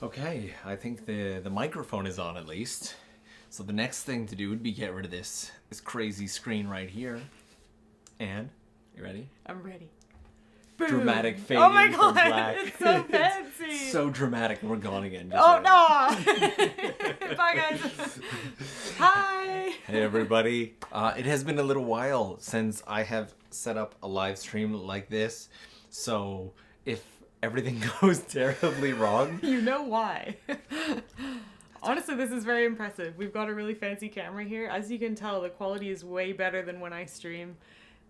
Okay, I think the microphone is on at least. So the next thing to do would be get rid of this crazy screen right here. And, you ready? I'm ready. Boom. Dramatic fade oh my in God, from black. it's so fancy. It's so dramatic, and we're gone again. Just Oh right. no! Bye guys. Hi. Hey everybody. It has been a little while since I have set up a live stream like this. So if everything goes terribly wrong, you know why. Honestly, this is very impressive. We've got a really fancy camera here. As you can tell, the quality is way better than when I stream.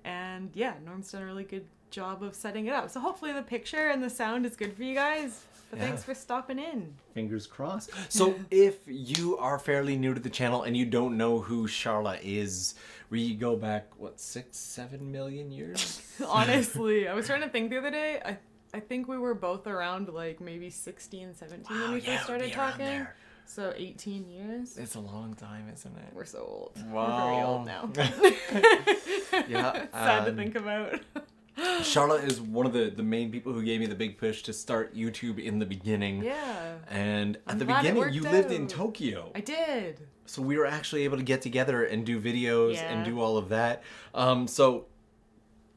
And yeah, Norm's done a really good job of setting it up. So hopefully the picture and the sound is good for you guys. But thanks for stopping in. Fingers crossed. So if you are fairly new to the channel and you don't know who Sharla is, we go back, what, 6-7 million years? Honestly, I was trying to think the other day. I think we were both around like maybe 16, 17 when we first started talking. So 18 years. It's a long time, isn't it? We're so old. Wow. We're very old now. Yeah. It's sad to think about. Sharla is one of the main people who gave me the big push to start YouTube in the beginning. Yeah. And at the glad it beginning, worked you lived out. in Tokyo. I did. So we were actually able to get together and do videos and do all of that. So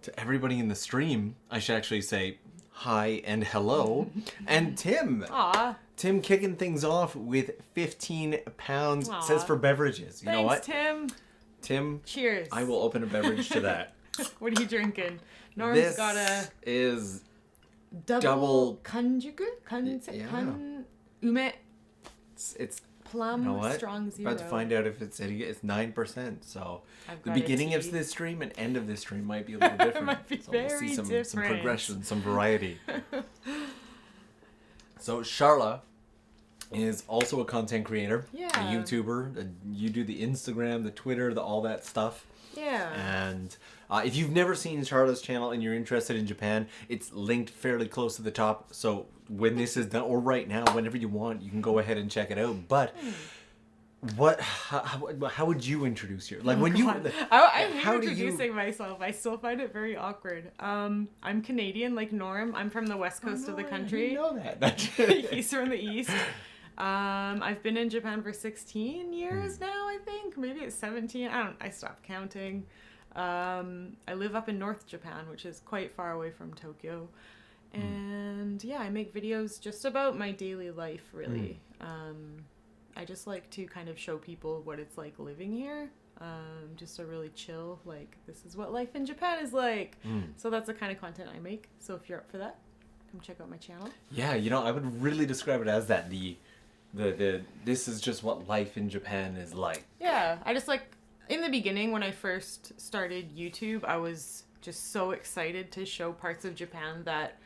to everybody in the stream, I should actually say hi and hello. And Tim. Aw. Tim kicking things off with 15 pounds. Says for beverages. You know what? Thanks, Tim. Tim. Cheers. I will open a beverage to that. What are you drinking? Norm's this got a is double kanjuku? Ume it's plum you know what? strong zero. About to find out if it's 9%. So I've the got a beginning of tea. this stream and end of this stream might be a little different. Might be so we'll very see some different. progression, some variety. So Sharla is also a content creator, a YouTuber. You do the Instagram, the Twitter, all that stuff. Yeah. And if you've never seen Sharla's channel and you're interested in Japan, it's linked fairly close to the top. So when this is done, or right now, whenever you want, you can go ahead and check it out. But how would you introduce your I'm introducing myself. I still find it very awkward. I'm Canadian, like Norm. I'm from the west coast of the country. I know that. He's from the east. I've been in Japan for 16 years now, I think. Maybe it's 17. I stopped counting. I live up in North Japan, which is quite far away from Tokyo. And yeah, I make videos just about my daily life, really. I just like to kind of show people what it's like living here. Just a really chill, like, this is what life in Japan is like. So that's the kind of content I make. So if you're up for that, come check out my channel. Yeah, I would really describe it as that. This is just what life in Japan is like. Yeah, I just like, in the beginning when I first started YouTube, I was just so excited to show parts of Japan that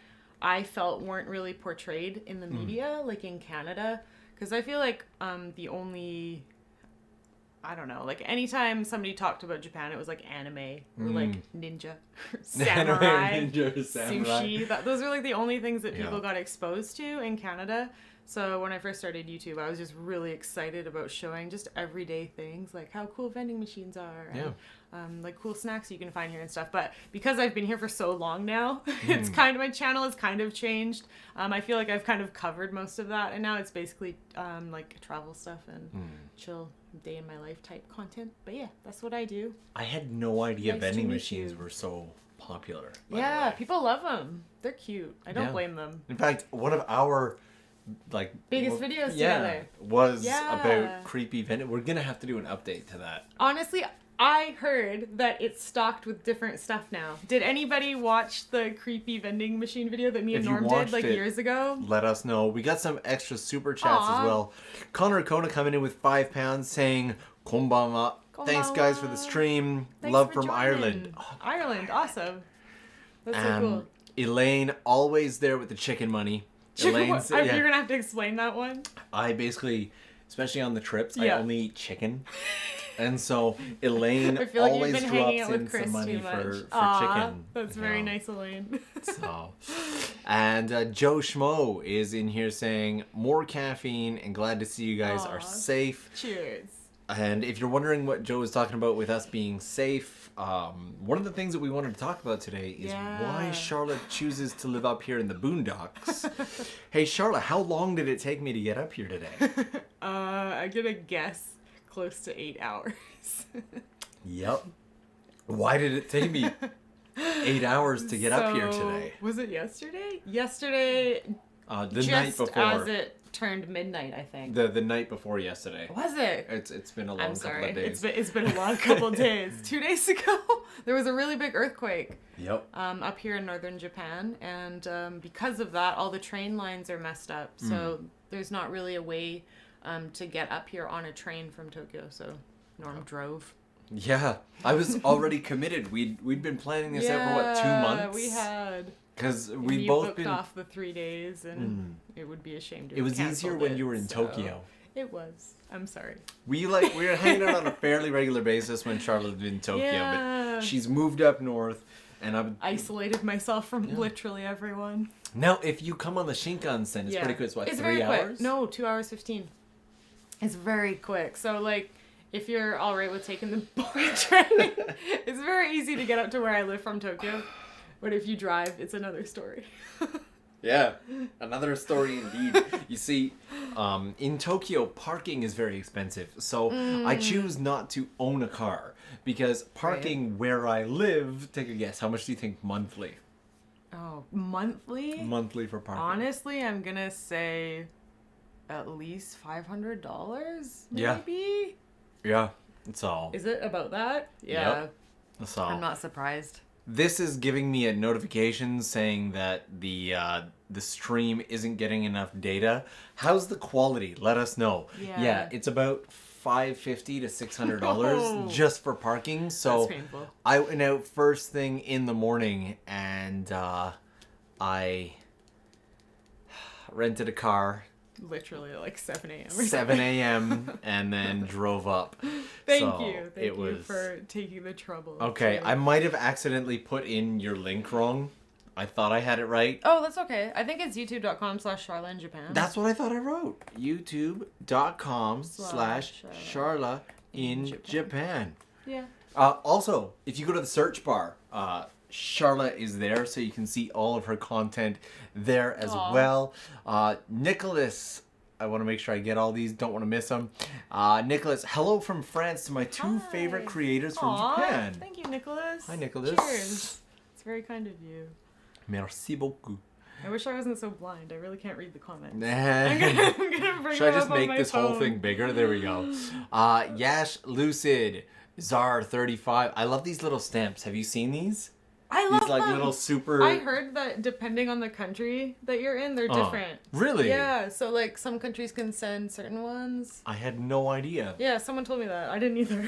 I felt weren't really portrayed in the media, like in Canada. Because I feel like the only, I don't know, like anytime somebody talked about Japan, it was like anime or like ninja, samurai, sushi. Those are like the only things that people got exposed to in Canada. So when I first started YouTube, I was just really excited about showing just everyday things, like how cool vending machines are, and like cool snacks you can find here and stuff. But because I've been here for so long now, it's kind of, my channel has kind of changed. I feel like I've kind of covered most of that, and now it's basically like travel stuff and chill day in my life type content. But yeah, that's what I do. I had no idea vending machines were so popular. Yeah, people love them. They're cute. I don't blame them. In fact, one of our biggest videos together was about creepy vending. We're gonna have to do an update to that. Honestly, I heard that it's stocked with different stuff now. Did anybody watch the creepy vending machine video that me and Norm did like years ago? Let us know. We got some extra super chats as well. Connor Kona coming in with 5 pounds saying konbanwa. Thanks guys for the stream. Love from Ireland. Oh, Ireland, awesome. That's so cool. Elaine, always there with the chicken money. Elaine's, You're gonna have to explain that one. I basically, especially on the trips, I only eat chicken. And so Elaine always drops in some money for chicken. That's very nice, Elaine. So, and Joe Schmo is in here saying, more caffeine and glad to see you guys are safe. Cheers. And if you're wondering what Joe was talking about with us being safe, one of the things that we wanted to talk about today is why Sharla chooses to live up here in the boondocks. Hey, Sharla, how long did it take me to get up here today? I'm gonna guess close to 8 hours. Yep. Why did it take me 8 hours to get up here today? Was it yesterday? Yesterday, the night before. As it turned midnight, I think. The night before yesterday. Was it? It's been a long couple of days. It's been a long couple of days. 2 days ago, there was a really big earthquake. Yep. Up here in northern Japan, and because of that, all the train lines are messed up. So there's not really a way to get up here on a train from Tokyo. So Norm drove. Yeah, I was already committed. We'd been planning this out for what, 2 months? We had. Because we both booked off the 3 days, and it would be a shame to. It was easier when you were in Tokyo. It was. I'm sorry. We were hanging out on a fairly regular basis when Charlotte was in Tokyo, but she's moved up north, and I've isolated myself from literally everyone. Now, if you come on the Shinkansen, it's pretty quick. It's what, it's 3 very hours? Quick. No, 2 hours 15. It's very quick. So like, if you're all right with taking the bullet train, it's very easy to get up to where I live from Tokyo. But if you drive, it's another story. Yeah, another story indeed. You see, in Tokyo, parking is very expensive. So I choose not to own a car because parking where I live, take a guess, how much do you think monthly? Oh, monthly? Monthly for parking. Honestly, I'm going to say at least $500, Yeah. maybe? Yeah, that's all. Is it about that? Yeah. Yep, that's all. I'm not surprised. This is giving me a notification saying that the stream isn't getting enough data. How's the quality? Let us know. Yeah, it's about $550 to $600 just for parking. So that's painful. I went out first thing in the morning and I rented a car. Literally like 7 a.m. 7 a.m. and then drove up. Thank you for taking the trouble. Okay, I might have accidentally put in your link wrong. I thought I had it right. Oh, that's okay. I think it's youtube.com/Sharla in Japan. That's what I thought I wrote. youtube.com/Sharla in Japan. Yeah. Also, if you go to the search bar, Sharla is there, so you can see all of her content there as well. Nicholas, I want to make sure I get all these. Don't want to miss them. Nicholas, hello from France to my two favorite creators from Japan. Thank you, Nicholas. Hi, Nicholas. Cheers. It's very kind of you. Merci beaucoup. I wish I wasn't so blind. I really can't read the comments. I'm gonna bring Should I just up make on this my whole phone. thing bigger? There we go. Yash Lucid, Czar35. I love these little stamps. Have you seen these? I love these like them. little super. I heard that depending on the country that you're in, they're different. Really? Yeah. So like some countries can send certain ones. I had no idea. Yeah, someone told me that. I didn't either.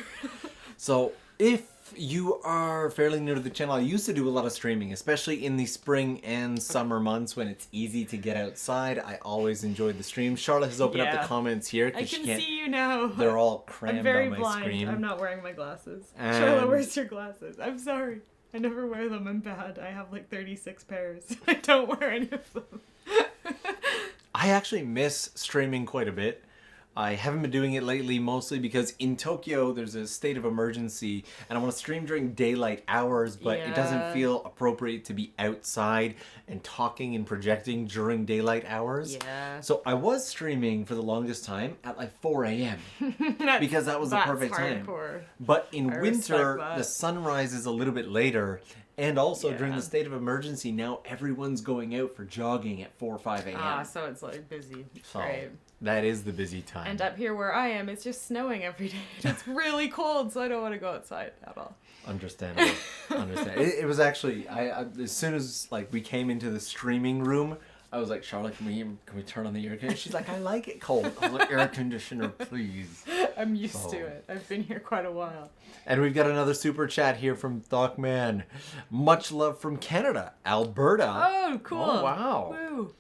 So if you are fairly new to the channel, I used to do a lot of streaming, especially in the spring and summer months when it's easy to get outside. I always enjoyed the stream. Charlotte has opened up the comments here. I can see you now. They're all crammed I'm very on my blind. screen. I'm not wearing my glasses. And... Sharla, where's your glasses? I'm sorry. I never wear them. I'm bad. I have like 36 pairs. I don't wear any of them. I actually miss streaming quite a bit. I haven't been doing it lately, mostly because in Tokyo there's a state of emergency and I want to stream during daylight hours, but it doesn't feel appropriate to be outside and talking and projecting during daylight hours. Yeah. So I was streaming for the longest time at like 4 a.m. because that was the perfect time. But in winter, the sun rises a little bit later. And also during the state of emergency, now everyone's going out for jogging at 4 or 5 a.m. Ah, so it's like busy. So right. That is the busy time. And up here where I am, it's just snowing every day. It's really cold, so I don't want to go outside at all. Understandable. It was actually, I as soon as like we came into the streaming room, I was like, Charlotte, can we turn on the air conditioner? She's like, I like it cold. I was like, air conditioner, please. I'm used to it. I've been here quite a while. And we've got another super chat here from Thokman. Much love from Canada, Alberta. Oh, cool. Oh, wow. Woo.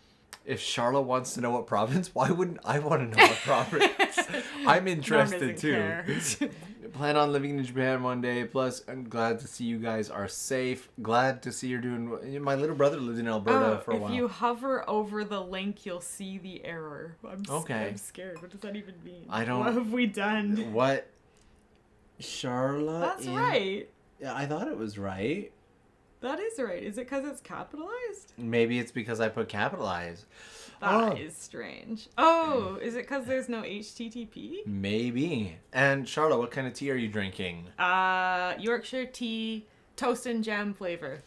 If Sharla wants to know what province, why wouldn't I want to know what province? I'm interested too. plan on living in Japan one day. Plus, I'm glad to see you guys are safe. Glad to see you're doing... My little brother lived in Alberta for a while. If you hover over the link, you'll see the error. I'm scared. What does that even mean? I don't... What have we done? What? Sharla? That's right. Yeah, I thought it was right. That is right. Is it because it's capitalized? Maybe it's because I put capitalized. That is strange. Oh, is it because there's no HTTP? Maybe. And Sharla, what kind of tea are you drinking? Yorkshire tea, toast and jam flavor.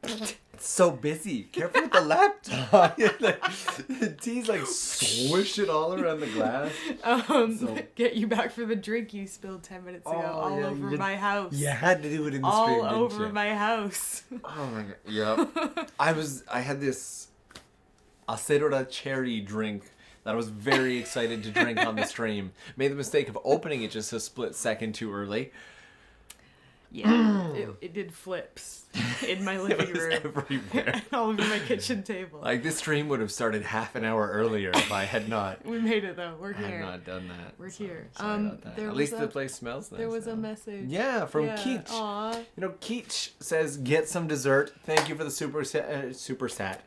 It's so busy. Careful with the laptop. The tea's like swishing all around the glass. Get you back for the drink you spilled 10 minutes ago all over my house. You had to do it in the stream, all over my house. Oh my god. Yep. I had this Acerora cherry drink that I was very excited to drink on the stream. Made the mistake of opening it just a split second too early. Yeah, it did flips in my living room. Everywhere. And all over my kitchen table. Like, this stream would have started half an hour earlier if I had not. We made it, though. We're here. I had not done that. We're here. Sorry about that. At least the place smells nice. There was a message. Yeah, from Keach. Aww. You know, Keach says, get some dessert. Thank you for the super chat,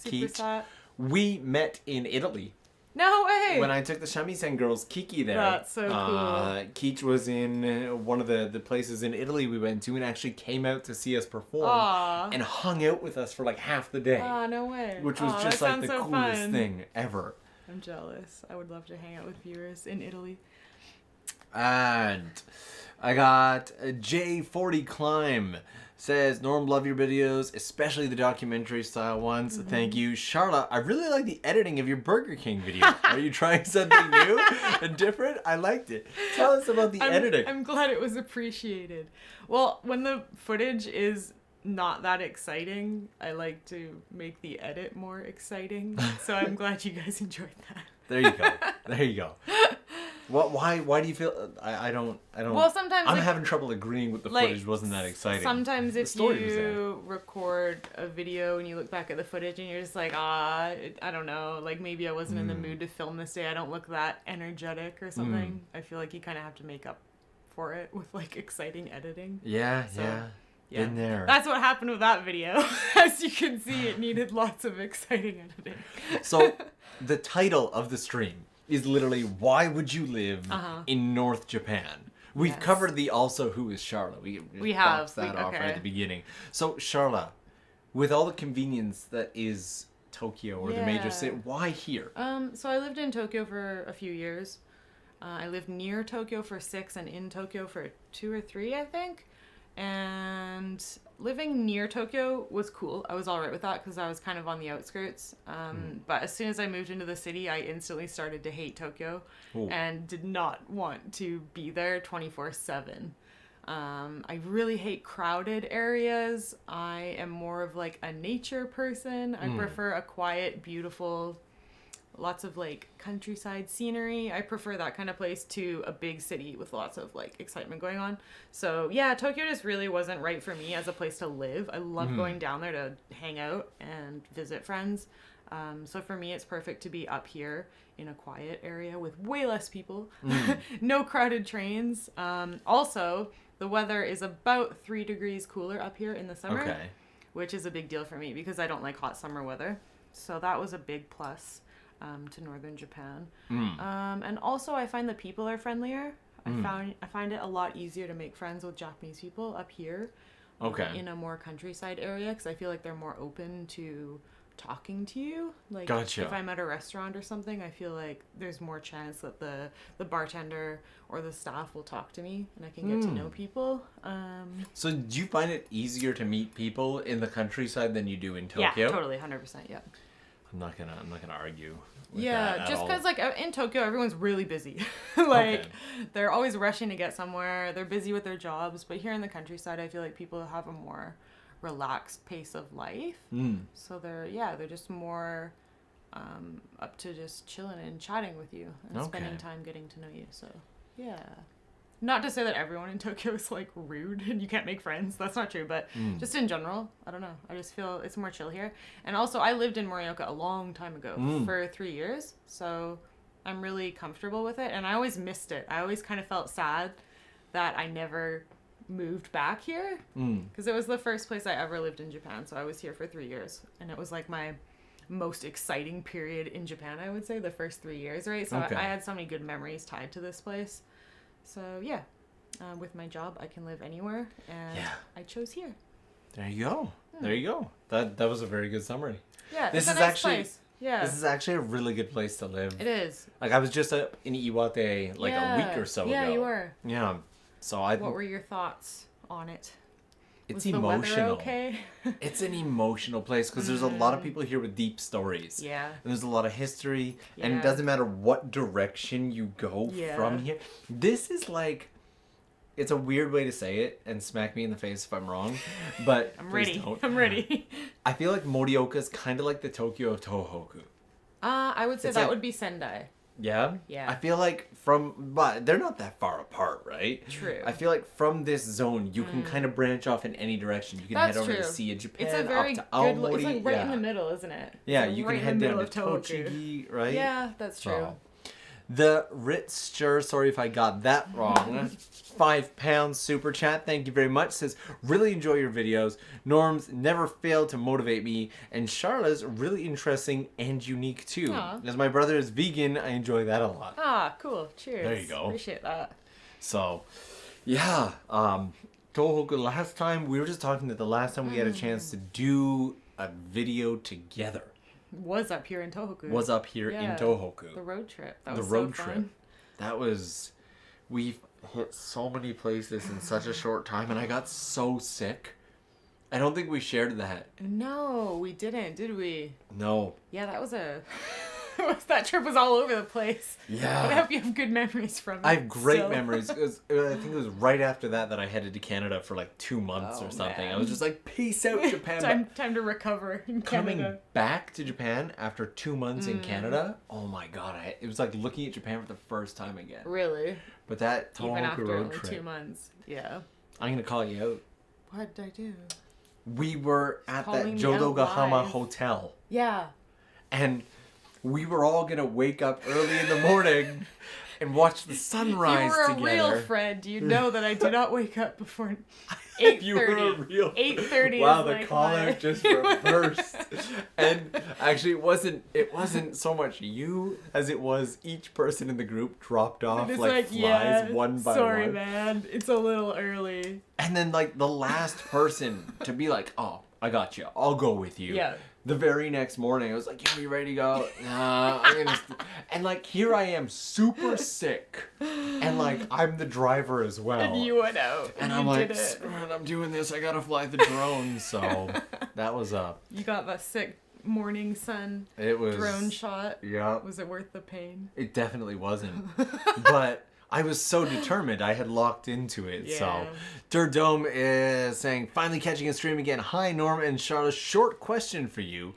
Keach. We met in Italy. No way! When I took the Shamisen girls Kiki there. That's so cool. Keach was in one of the places in Italy we went to and actually came out to see us perform. Aww. And hung out with us for like half the day. Oh, no way. Which was just like the coolest fun. thing ever. I'm jealous. I would love to hang out with viewers in Italy. And I got J40 Climb. Says, Norm, love your videos, especially the documentary style ones. Mm-hmm. Thank you. Sharla, I really like the editing of your Burger King video. Are you trying something new and different? I liked it. Tell us about the editing. I'm glad it was appreciated. Well, when the footage is not that exciting, I like to make the edit more exciting. So I'm glad you guys enjoyed that. There you go. There you go. What? Why do you feel? I don't. Well, sometimes I'm having trouble agreeing with the footage wasn't that exciting. Sometimes if you record a video and you look back at the footage and you're just like, I don't know, like maybe I wasn't in the mood to film this day. I don't look that energetic or something. I feel like you kind of have to make up for it with like exciting editing. Yeah. In there. That's what happened with that video. As you can see, it needed lots of exciting editing. So the title of the stream is literally, why would you live in North Japan? We've covered the also who is Sharla. We have that off right at the beginning. So Sharla, with all the convenience that is Tokyo or the major city, why here? So I lived in Tokyo for a few years. I lived near Tokyo for 6 and in Tokyo for 2 or 3, I think. And living near Tokyo was cool. I was all right with that because I was kind of on the outskirts. But as soon as I moved into the city, I instantly started to hate Tokyo and did not want to be there 24/7. I really hate crowded areas. I am more of like a nature person. I prefer a quiet, beautiful, lots of like countryside scenery. I prefer that kind of place to a big city with lots of like excitement going on. So yeah, Tokyo just really wasn't right for me as a place to live. I love going down there to hang out and visit friends. So for me, it's perfect to be up here in a quiet area with way less people, no crowded trains. Also, the weather is about 3 degrees cooler up here in the summer, which is a big deal for me because I don't like hot summer weather. So that was a big plus. To northern Japan. And also I find that people are friendlier. I find it a lot easier to make friends with Japanese people up here in a more countryside area because I feel like they're more open to talking to you. Like if I'm at a restaurant or something, I feel like there's more chance that the bartender or the staff will talk to me and I can get to know people. So do you find it easier to meet people in the countryside than you do in Tokyo? Yeah, totally, 100%, yeah. I'm not gonna argue with that at just all. because like in Tokyo everyone's really busy. Like they're always rushing to get somewhere. They're busy with their jobs, but here in the countryside I feel like people have a more relaxed pace of life. So they're just more up to just chilling and chatting with you and spending time getting to know you. So yeah. Not to say that everyone in Tokyo is like rude and you can't make friends. That's not true, but just in general, I don't know. I just feel it's more chill here. And also, I lived in Morioka a long time ago for 3 years. So I'm really comfortable with it, and I always missed it. I always kind of felt sad that I never moved back here, because it was the first place I ever lived in Japan. So I was here for 3 years, and it was like my most exciting period in Japan, I would say, the first 3 years, right? So I had so many good memories tied to this place. So yeah, with my job, I can live anywhere, and I chose here. There you go. There you go. That was a very good summary. Yeah, this it's a is nice actually place. Yeah, this is actually a really good place to live. it is. Like, I was just in Iwate like a week or so ago. Yeah, you were. Yeah. So What were your thoughts on it? It's Was emotional. The weather okay? It's an emotional place because there's a lot of people here with deep stories. Yeah. And there's a lot of history, and Yeah. it doesn't matter what direction you go from here. This is like, it's a weird way to say it, and smack me in the face if I'm wrong, but I'm please ready. don't. I'm ready. I feel like Morioka is kind of like the Tokyo of Tohoku. I would say It's that like- would be Sendai. Yeah? Yeah. I feel like but they're not that far apart, right? True. I feel like from this zone, you can kind of branch off in any direction. You can That's head over true. to Sea of Japan, It's a very up to good. Aomori. It's like right in the middle, isn't it? Yeah, It's like you right can in head the down middle to of Tohoku. Tochigi, right? Yeah, that's true. So, the Ritzster, sorry if I got that wrong, £5 super chat, thank you very much, says, really enjoy your videos. Norms never fail to motivate me, and Sharla's really interesting and unique too. Aw. As my brother is vegan, I enjoy that a lot. Ah, cool. Cheers. There you go. Appreciate that. So, yeah, Tohoku, last time, we were just talking that the last time we had a chance to do a video together Was up here in Tohoku. was up here in Tohoku. The road trip. That The was road so trip. fun. That was, we hit so many places in such a short time, and I got so sick. I don't think we shared that. No, we didn't, did we? No. Yeah, that was a... that trip was all over the place. Yeah. But I hope you have good memories from it. I have great still. memories. I think it was right after that I headed to Canada for like 2 months or something. man. I was just like, peace out, Japan. time to recover in Coming Canada. back to Japan after 2 months in Canada, oh my god, it was like looking at Japan for the first time again. Really? But that Even Tohoku after road only trip, 2 months. Yeah. I'm gonna call you out. What did I do? We were at that Calling me out Jodogahama live. hotel, Yeah. and we were all gonna wake up early in the morning and watch the sunrise If you were together. a real friend, you know that I do not wake up before 8:30. If you were a real 8:30 wow, is the like call my- out just reversed. And actually, it wasn't so much you as it was each person in the group dropped off It's like flies one by sorry, one. man. It's a little early. And then like the last person to be like, "Oh, I got you. I'll go with you." Yeah. The very next morning, I was like, "Yo, you ready to go?" Nah, I'm gonna. And like here I am, super sick, and like I'm the driver as well. And you went out. And you I'm like, did it. "Screw it, I'm doing this. I gotta fly the drone." So that was You got that sick morning sun It was drone shot. Yeah, Was it worth the pain? it definitely wasn't. But I was so determined. I had locked into it. Yeah. So Durdome is saying, finally catching a stream again. Hi, Norm and Charlotte. Short question for you.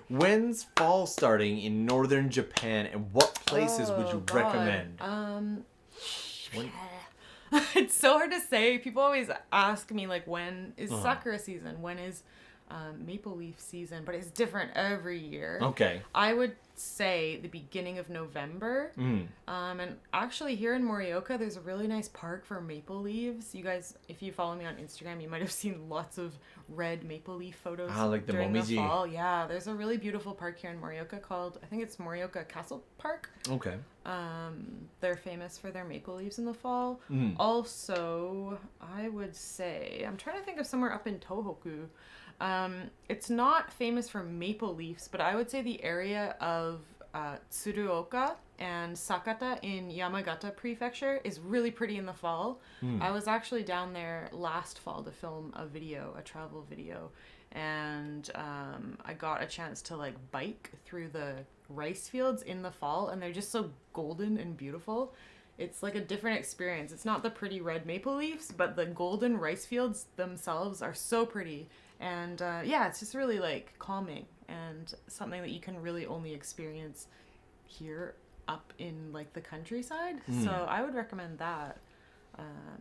When's fall starting in northern Japan, and what places would you God. recommend? When- It's so hard to say. People always ask me, like, when is Uh-huh. sakura season? When is maple leaf season? But it's different every year. Okay. I would say the beginning of November. And actually here in Morioka, there's a really nice park for maple leaves. You guys, if you follow me on Instagram, you might have seen lots of red maple leaf photos Like the during Momiji. the fall. Yeah, there's a really beautiful park here in Morioka called, I think it's Morioka Castle Park. Okay. They're famous for their maple leaves in the fall. Also, I would say, I'm trying to think of somewhere up in Tohoku. It's not famous for maple leaves, but I would say the area of Tsuruoka and Sakata in Yamagata Prefecture is really pretty in the fall. I was actually down there last fall to film a travel video, and I got a chance to like bike through the rice fields in the fall, and they're just so golden and beautiful. It's like a different experience. It's not the pretty red maple leaves, but the golden rice fields themselves are so pretty. And yeah, it's just really like calming and something that you can really only experience here up in like the countryside. So I would recommend that.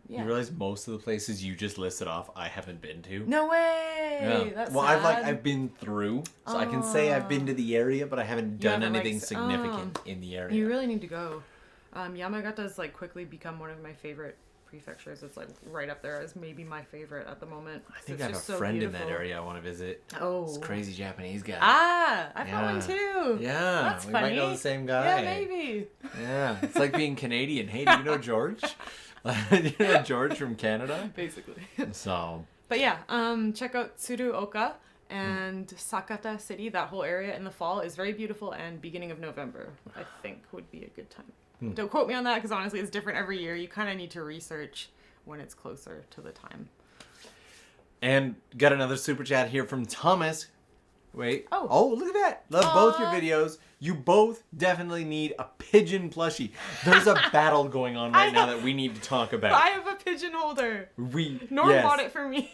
Yeah. You realize most of the places you just listed off, I haven't been to. No way. Yeah. That's well, sad. I've been through, so I can say I've been to the area, but I haven't done haven't, anything significant in the area. You really need to go. Yamagata's like quickly become one of my favorite prefectures. It's like right up there as maybe my favorite at the moment. I think I have a friend in that area I want to visit. Oh. This crazy Japanese guy. I've got one too. Yeah. That's we funny. might know the same guy. Yeah, maybe. Yeah. It's like being Canadian. Hey, do you know George? You know George from Canada? Basically. So. But yeah, check out Tsuruoka and Sakata City. That whole area in the fall is very beautiful, and beginning of November, I think, would be a good time. Don't quote me on that, because honestly, it's different every year. You kind of need to research when it's closer to the time. And got another super chat here from Thomas. Wait. Oh, look at that. Love both your videos. You both definitely need a pigeon plushie. There's a battle going on right now that we need to talk about. I have a pigeon holder. Norm yes. bought it for me.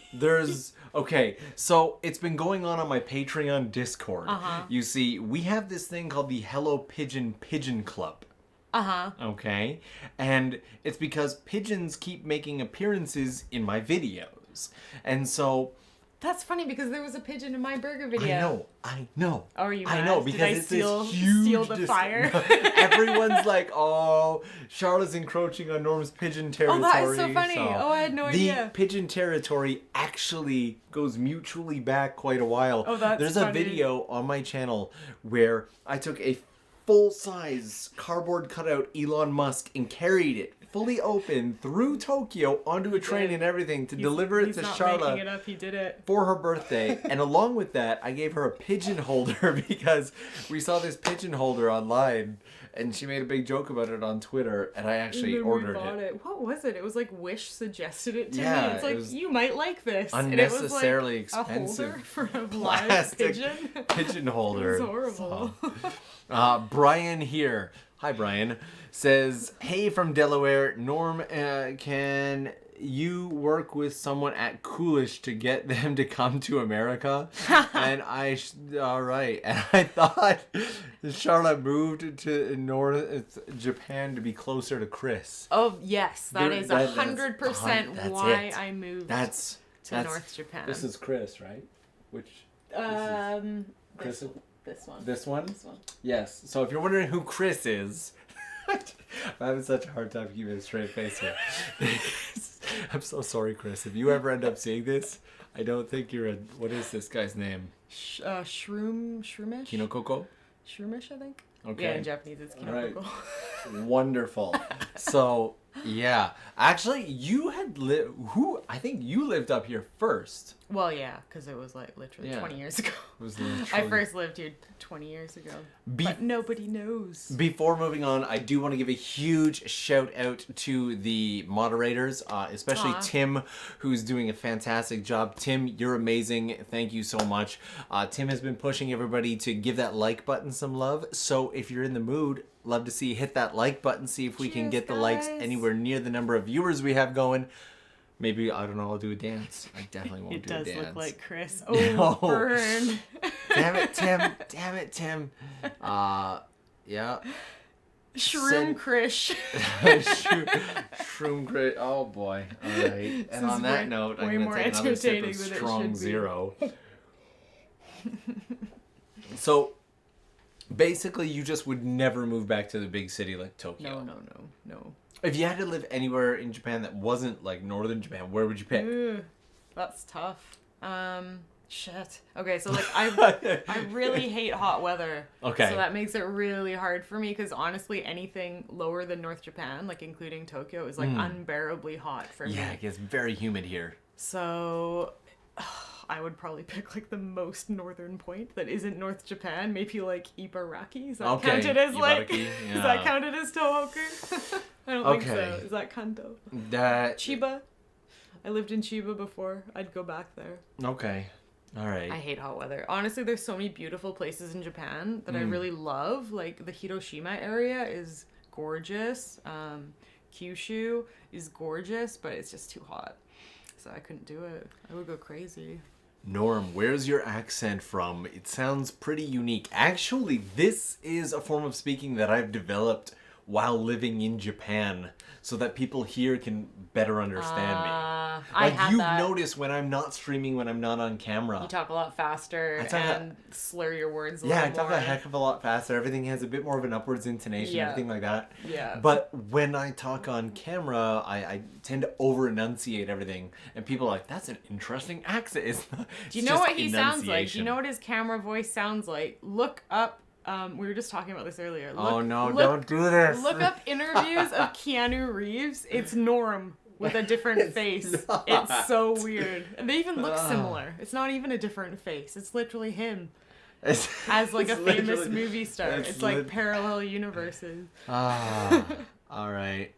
Okay, so it's been going on my Patreon Discord. Uh-huh. You see, we have this thing called the Hello Pigeon Club. Uh-huh. Okay? And it's because pigeons keep making appearances in my videos. And so... That's funny, because there was a pigeon in my burger video. I know. Oh, are you mad? I know, because it's this huge... steal the fire? Everyone's like, oh, Sharla's encroaching on Norm's pigeon territory. Oh, that is so funny. I had no idea. The pigeon territory actually goes mutually back quite a while. Oh, that's There's funny. a video on my channel where I took a full-size cardboard cutout Elon Musk and carried it fully open through Tokyo onto a train and everything to deliver it to Sharla. He's not making it up. He did it. For her birthday. And along with that, I gave her a pigeon holder because we saw this pigeon holder online and she made a big joke about it on Twitter and I actually ordered it. What was it? It was like Wish suggested it to me. Yeah, It's like, you might like this. Unnecessarily and it was like expensive. A holder for a live Plastic pigeon. pigeon holder. It was horrible. Brian here. Hi, Brian. Says, hey from Delaware. Norm, can you work with someone at Coolish to get them to come to America? And all right. And I thought Sharla moved to North Japan to be closer to Chris. Oh, yes. That is 100% that's why it. I moved to North Japan. This is Chris, right? Which? This one. This one? This one. Yes. So if you're wondering who Chris is, I'm having such a hard time keeping a straight face here. I'm so sorry, Chris. If you ever end up seeing this, I don't think you're what is this guy's name? Shroomish? Kinokoko? Shroomish, I think. Okay. Yeah, in Japanese it's Kinokoko. Right. Wonderful. So, yeah. Actually, you had I think you lived up here first. Well, yeah, because it was like literally 20 years ago. It was literally... I first lived here 20 years ago. But nobody knows. Before moving on, I do want to give a huge shout out to the moderators, especially Tim, who's doing a fantastic job. Tim, you're amazing. Thank you so much. Tim has been pushing everybody to give that like button some love. So if you're in the mood, love to see you hit that like button, see if we can get the likes anywhere near the number of viewers we have going. Maybe, I don't know, I'll do a dance. I definitely won't do a dance. It does look like Chris. Oh, no. Burn. Damn it, Tim. Damn it, Tim. Yeah. Shroom Krish. Shroom Krish. Oh, boy. All right. And on that note, I'm going to take another sip of Strong Zero. So, basically, you just would never move back to the big city like Tokyo. No. If you had to live anywhere in Japan that wasn't like northern Japan, where would you pick? Ugh, that's tough. Shit. Okay, so like I really hate hot weather. Okay. So that makes it really hard for me because honestly, anything lower than North Japan, like including Tokyo, is like unbearably hot for me. Yeah, it gets very humid here. So I would probably pick like the most northern point that isn't North Japan, maybe like Ibaraki. Is that counted as like? Yeah. Is that counted as Tohoku? I don't think so. Is that Kanto? Chiba. I lived in Chiba before. I'd go back there. Okay. All right. I hate hot weather. Honestly, there's so many beautiful places in Japan that I really love. Like the Hiroshima area is gorgeous. Kyushu is gorgeous, but it's just too hot. So I couldn't do it. I would go crazy. Norm, where's your accent from? It sounds pretty unique. Actually, this is a form of speaking that I've developed while living in Japan so that people here can better understand me. Like, you've noticed when I'm not streaming, when I'm not on camera. You talk a lot faster and slur your words a little more. Yeah, I talk a heck of a lot faster. Everything has a bit more of an upwards intonation, everything like that. Yeah. But when I talk on camera, I tend to over-enunciate everything. And people are like, that's an interesting accent. Do you know what he sounds like? Do you know what his camera voice sounds like? Look up. We were just talking about this earlier. Don't do this. Look up interviews of Keanu Reeves. It's Norm with a different face. It's so weird. And they even look similar. It's not even a different face. It's literally him. As like a famous movie star. It's like parallel universes. All right.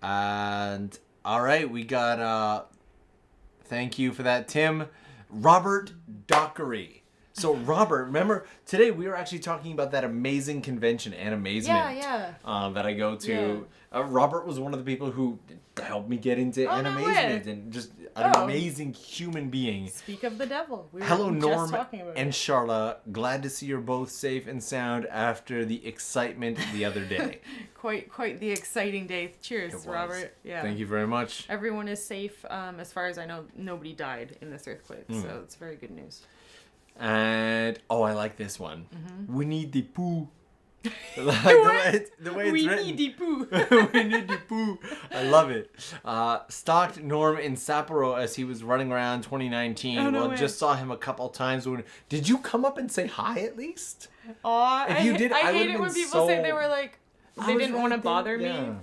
And all right, we got thank you for that, Tim. Robert Dockery. So Robert, remember today we were actually talking about that amazing convention, Animazement, that I go to. Yeah. Robert was one of the people who helped me get into Animazement, and just an amazing human being. Speak of the devil. We were Hello, Norm just talking about and Sharla. Glad to see you're both safe and sound after the excitement the other day. Quite the exciting day. Cheers, Robert. Yeah. Thank you very much. Everyone is safe. As far as I know, nobody died in this earthquake, so it's very good news. And I like this one. Mm-hmm. Winnie the Pooh. Like the way it's written. Winnie the Pooh. Winnie the Pooh. I love it. Stalked Norm in Sapporo as he was running around 2019. Just saw him a couple times. Did you come up and say hi at least? If you did, I hate it when people say they were like they didn't want to bother me.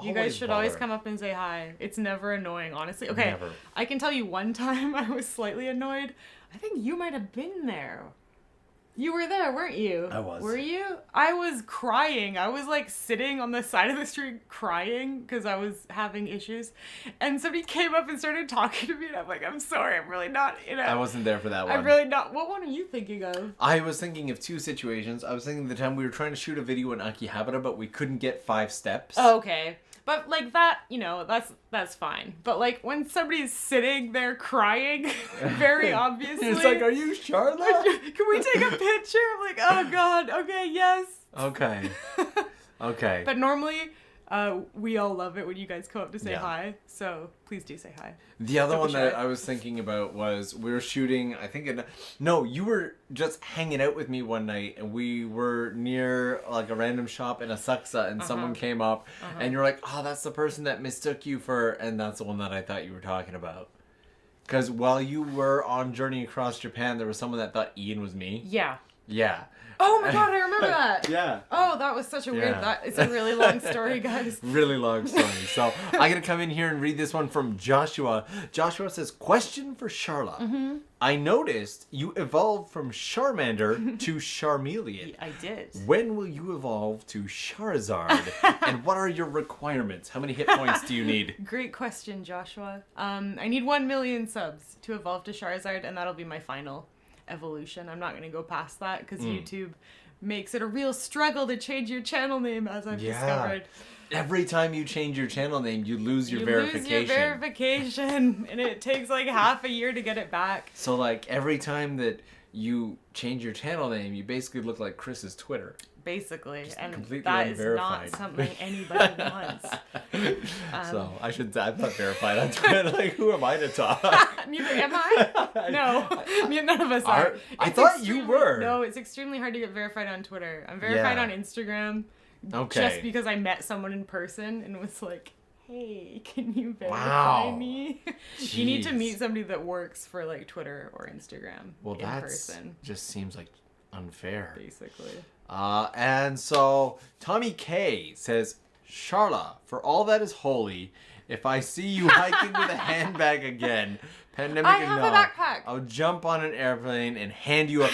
You guys should always come up and say hi. It's never annoying, honestly. Okay, never. I can tell you one time I was slightly annoyed. I think you might have been there. You were there, weren't you? I was. Were you? I was crying. I was like sitting on the side of the street crying because I was having issues. And somebody came up and started talking to me and I'm like, I'm sorry, I'm really not, I wasn't there for that one. I'm really not. What one are you thinking of? I was thinking of two situations. I was thinking the time we were trying to shoot a video in Akihabara, but we couldn't get 5 steps. Oh, okay. But like that, that's fine. But like when somebody's sitting there crying, very obviously. It's like, are you Sharla? Can we take a picture? I'm like, oh God, okay, yes. Okay. But normally, we all love it when you guys come up to say hi. So please do say hi. The other one that I was thinking about was we were shooting, I think, you were just hanging out with me one night and we were near like a random shop in Asakusa and someone came up and you're like, oh, that's the person that mistook you for, and that's the one that I thought you were talking about. Because while you were on Journey Across Japan, there was someone that thought Ian was me. Yeah. Yeah. Oh my God, I remember that. Yeah. Oh, that was such a weird. It's a really long story, guys. Really long story. So I'm gonna come in here and read this one from Joshua. Joshua says, "Question for Sharla. Mm-hmm. I noticed you evolved from Charmander to Charmeleon. I did. When will you evolve to Charizard? And what are your requirements? How many hit points do you need?" Great question, Joshua. I need 1 million subs to evolve to Charizard, and that'll be my final evolution. I'm not going to go past that because YouTube makes it a real struggle to change your channel name, as I've discovered. Every time you change your channel name, you lose your verification. You lose your verification, and it takes like half a year to get it back. So like every time that you change your channel name, you basically look like Chris's Twitter. Basically, just and completely that unverified. Is not something anybody wants. So I'm not verified on Twitter. Like, who am I to talk? Neither am I. No, none of us are. I thought you were. No, it's extremely hard to get verified on Twitter. I'm verified on Instagram. Okay. Just because I met someone in person and was like, hey, can you verify me? You need to meet somebody that works for like Twitter or Instagram in person. Just seems like unfair. Basically. And so Tommy K says, "Sharla, for all that is holy, if I see you hiking with a handbag again, pandemic I have a backpack. I'll jump on an airplane and hand you a..."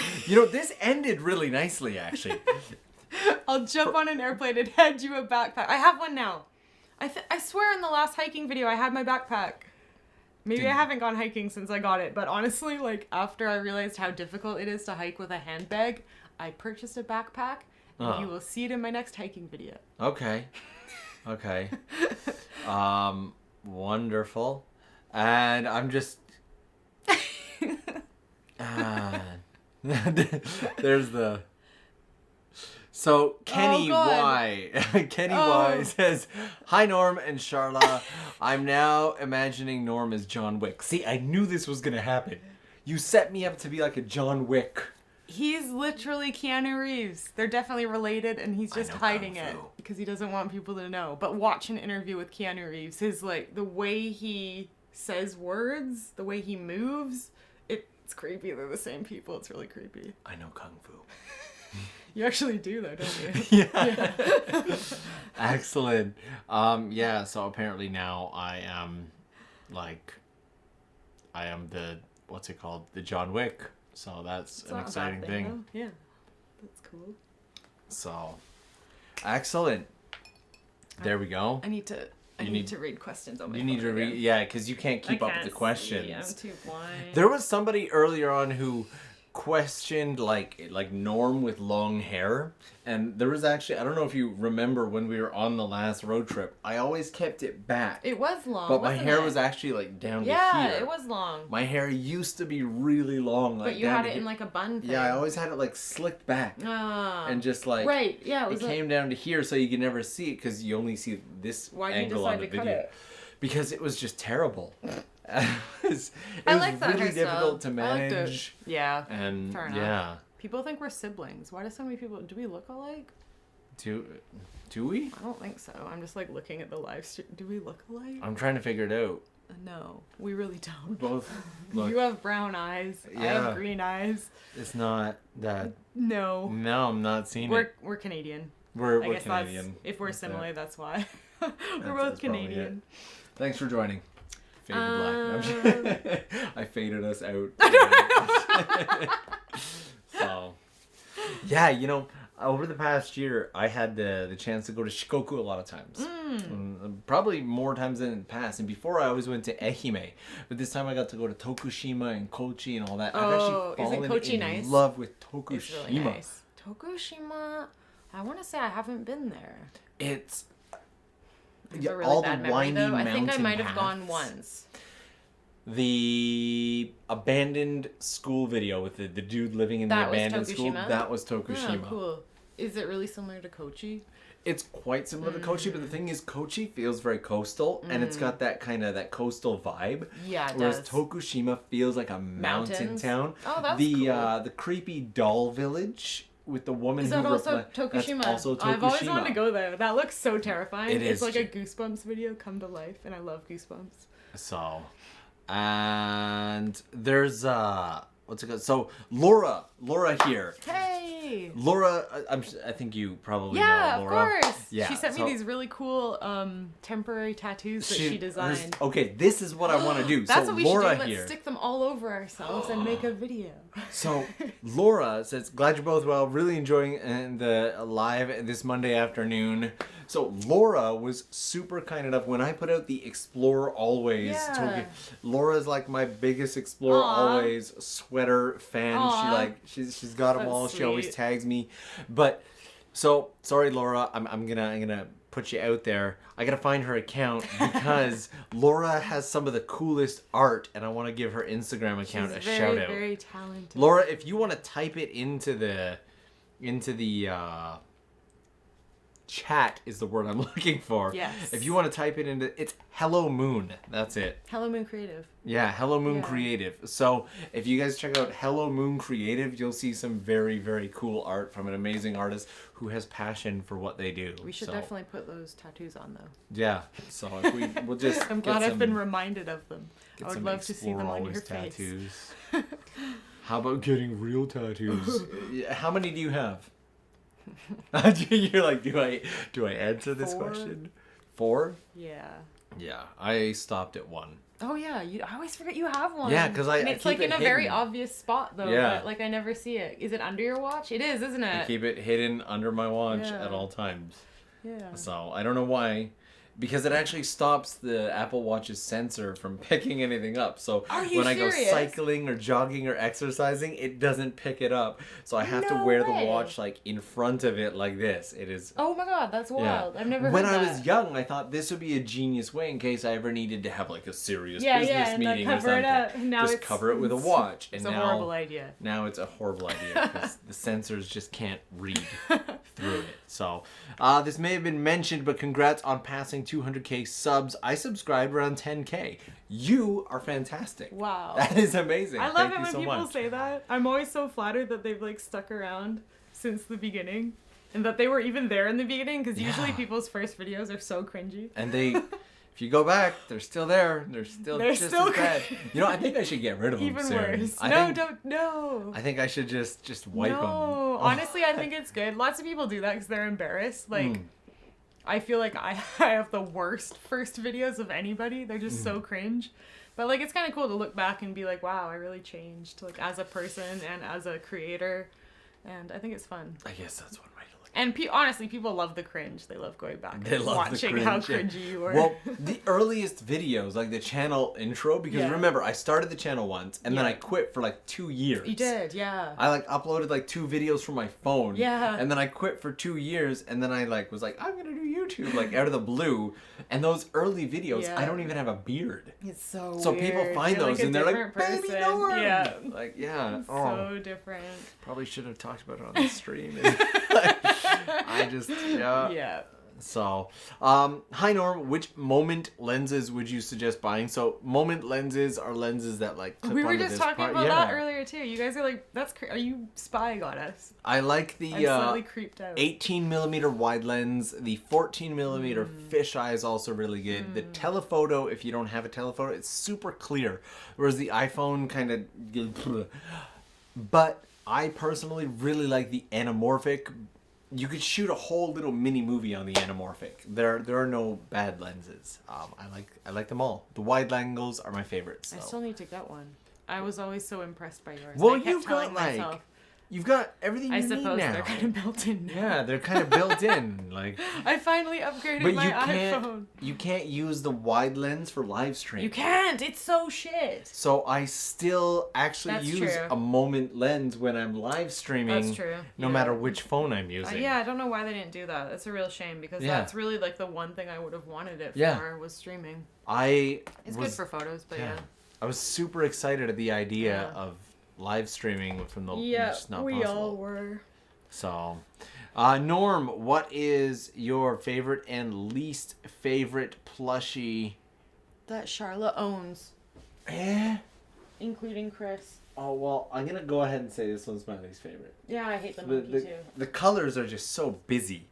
This ended really nicely, actually. I'll jump on an airplane and hand you a backpack. I have one now. I swear in the last hiking video I had my backpack. Maybe I haven't gone hiking since I got it, but honestly, like after I realized how difficult it is to hike with a handbag, I purchased a backpack, and you will see it in my next hiking video. Okay. Wonderful. And I'm just... there's the... So Kenny God. Y. Kenny Y says, "Hi Norm and Sharla. I'm now imagining Norm as John Wick." See, I knew this was gonna happen. You set me up to be like a John Wick. He's literally Keanu Reeves. They're definitely related, and he's just hiding it because he doesn't want people to know. But watch an interview with Keanu Reeves. His like the way he says words, the way he moves, it's creepy. They're the same people. It's really creepy. I know Kung Fu. You actually do though, don't you? Yeah. Excellent. Yeah, so apparently now I am the, what's it called? The John Wick. So that's an exciting thing. Yeah. That's cool. So, excellent. There we go. I need to read questions on my phone. You need to read, yeah, because you can't keep up with the questions. See, I'm too blind. There was somebody earlier on who questioned like Norm with long hair, and there was actually, I don't know if you remember when we were on the last road trip, I always kept it back. It was long, but my hair was actually like down to here. Yeah, it was long. My hair used to be really long, like, but you had it in like a bun thing. Yeah, I always had it like slicked back and just like right. Yeah, it came down to here, so you could never see it because you only see this angle on the video. It? Because it was just terrible. It was that really difficult to I manage. Yeah. And fair enough. yeah. People think we're siblings. Why do so many people? Do we look alike? Do we? I don't think so. I'm just like looking at the live stream. Do we look alike? I'm trying to figure it out. No, we really don't. Both look. You have brown eyes. Yeah. I have green eyes. It's not that. No. No, I'm not seeing it. We're Canadian. We're I guess Canadian. If we're similar, that's why. We're that's both Canadian. Thanks for joining. Fade to black. No, I'm just- I faded us out. So, yeah, you know, over the past year, I had the chance to go to Shikoku a lot of times. Probably more times than in the past. And before, I always went to Ehime. But this time, I got to go to Tokushima and Kochi and all that. I've actually fallen Kochi in nice? love with Tokushima. It's really nice. Tokushima, I want to say I haven't been there. It's... Yeah, really all bad the memory, winding though. I think I mountain might have gone paths. once. The abandoned school video with the dude living in the abandoned school, that was Tokushima. Oh, cool. Is it really similar to Kochi? It's quite similar to Kochi, but the thing is, Kochi feels very coastal, and it's got that kind of that coastal vibe. Yeah, it whereas does. Tokushima feels like a mountain Mountains? town. Oh, that's the creepy doll village with the woman Is who that also Tokushima. That's also Tokushima. I've always wanted to go there. That looks so terrifying. It's like a Goosebumps video come to life, and I love Goosebumps. So, and there's what's it called? So Laura here. Hey. Laura, I think you probably know Yeah, Laura. of course. Yeah, she sent me these really cool temporary tattoos that she designed. Okay, this is what I want to do. That's so what we Laura should do. here. Let's stick them all over ourselves and make a video. So Laura says, "Glad you're both well. Really enjoying the live this Monday afternoon." So Laura was super kind enough when I put out the Explore Always. Yeah. Laura's like my biggest Explore Always sweater fan. Aww. She's got them That's all. She always sweet. tags me. But so sorry, Laura. I'm gonna put you out there. I gotta find her account because Laura has some of the coolest art, and I want to give her Instagram account a shout out. Very talented. Laura, if you want to type it into the chat is the word I'm looking for. Yes. If you want to type it into, it's Hello Moon. That's it. Hello Moon Creative. Yeah, Hello Moon Yeah. Creative. So if you guys check out Hello Moon Creative, you'll see some very, very cool art from an amazing artist who has passion for what they do. We should definitely put those tattoos on, though. Yeah. So if we'll just. I'm glad I've been reminded of them. I would love to see them on your tattoos. face. How about getting real tattoos? How many do you have? You're like, do I answer this 4. question? 4? Yeah. Yeah, I stopped at 1. Oh yeah, I always forget you have one. Yeah, 'cause and I it's keep like in it a very hidden. obvious spot though. Yeah. But, like I never see it. Is it under your watch? It is, isn't I it? keep it hidden under my watch Yeah. at all times. Yeah. So I don't know why. because it actually stops the Apple Watch's sensor from picking anything up. So Are you when I serious? go cycling or jogging or exercising, it doesn't pick it up. So I have to No wear way. the watch like in front of it like this. It is. Oh my god, that's wild. I've never When heard I that. was young, I thought this would be a genius way in case I ever needed to have like a serious and business meeting or cover something. it up. Now Just it's, cover it with a watch. And It's a now, horrible idea. Now it's a horrible idea because the sensors just can't read through it. So this may have been mentioned, but congrats on passing 200k subs. I subscribed around 10k. You are fantastic. Wow. That is amazing. I love Thank it you when so people much. say that. I'm always so flattered that they've like stuck around since the beginning. And that they were even there in the beginning, because usually Yeah. people's first videos are so cringy. And they, if you go back, they're still there. They're still just still as bad. You know, I think I should get rid of them Even soon. worse. No. I think I should just wipe them. No, honestly, I think it's good. Lots of people do that because they're embarrassed. Like, I feel like I have the worst first videos of anybody. They're just so cringe. But, like, it's kind of cool to look back and be like, wow, I really changed, like, as a person and as a creator. And I think it's fun. I guess that's one way to look. And honestly, people love the cringe. They love going back They and love the watching cringe, how yeah. cringy you were. Well, the earliest videos, like the channel intro, because Yeah. remember, I started the channel once, and then Yeah. I quit for like 2 years. You did, yeah. I like uploaded like 2 videos from my phone. Yeah. And then I quit for 2 years, and then I like was like, I'm gonna do YouTube, like out of the blue. And those early videos, Yeah. I don't even have a beard. It's so So weird. people find You're those like a and they're like, different baby person. Norm! Yeah. Like, yeah. It's Oh, so different. probably should have talked about it on the stream. I just, yeah. Yeah. So, hi Norm, which moment lenses would you suggest buying? So, moment lenses are lenses that like clip We were onto just this talking part. about Yeah. that earlier too. You guys are like, are you spying on us? I like I'm the slightly creeped out. 18 millimeter wide lens. The 14 millimeter fisheye is also really good. The telephoto, if you don't have a telephoto, it's super clear, whereas the iPhone kind of. But I personally really like the anamorphic. You could shoot a whole little mini movie on the anamorphic. There are no bad lenses. I like them all. The wide angles are my favorites. I So. still need to get one. I was always so impressed by yours. Well, I kept you've got telling myself, you've got everything I you need suppose now. they're kind of built in now. Yeah, they're kind of built in. Like, I finally upgraded but my you iPhone. can't use the wide lens for live stream. You can't. It's so shit. So I still actually That's use true. a moment lens when I'm live streaming. That's true. No Yeah. matter which phone I'm using. Yeah, I don't know why they didn't do that. That's a real shame because Yeah. that's really like the one thing I would have wanted it Yeah. for was streaming. It's Good for photos, but yeah. I was super excited at the idea Yeah. of live streaming from the Yeah, which is not we possible. all were. So, Norm, what is your favorite and least favorite plushie? That Sharla owns, including Chris. Oh well, I'm gonna go ahead and say this one's my least favorite. Yeah, I hate the The, monkey the, too. the colors are just so busy.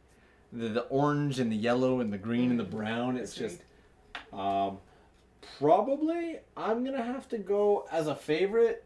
The orange and the yellow and the green and the brown. It's Agreed. just probably I'm gonna have to go as a favorite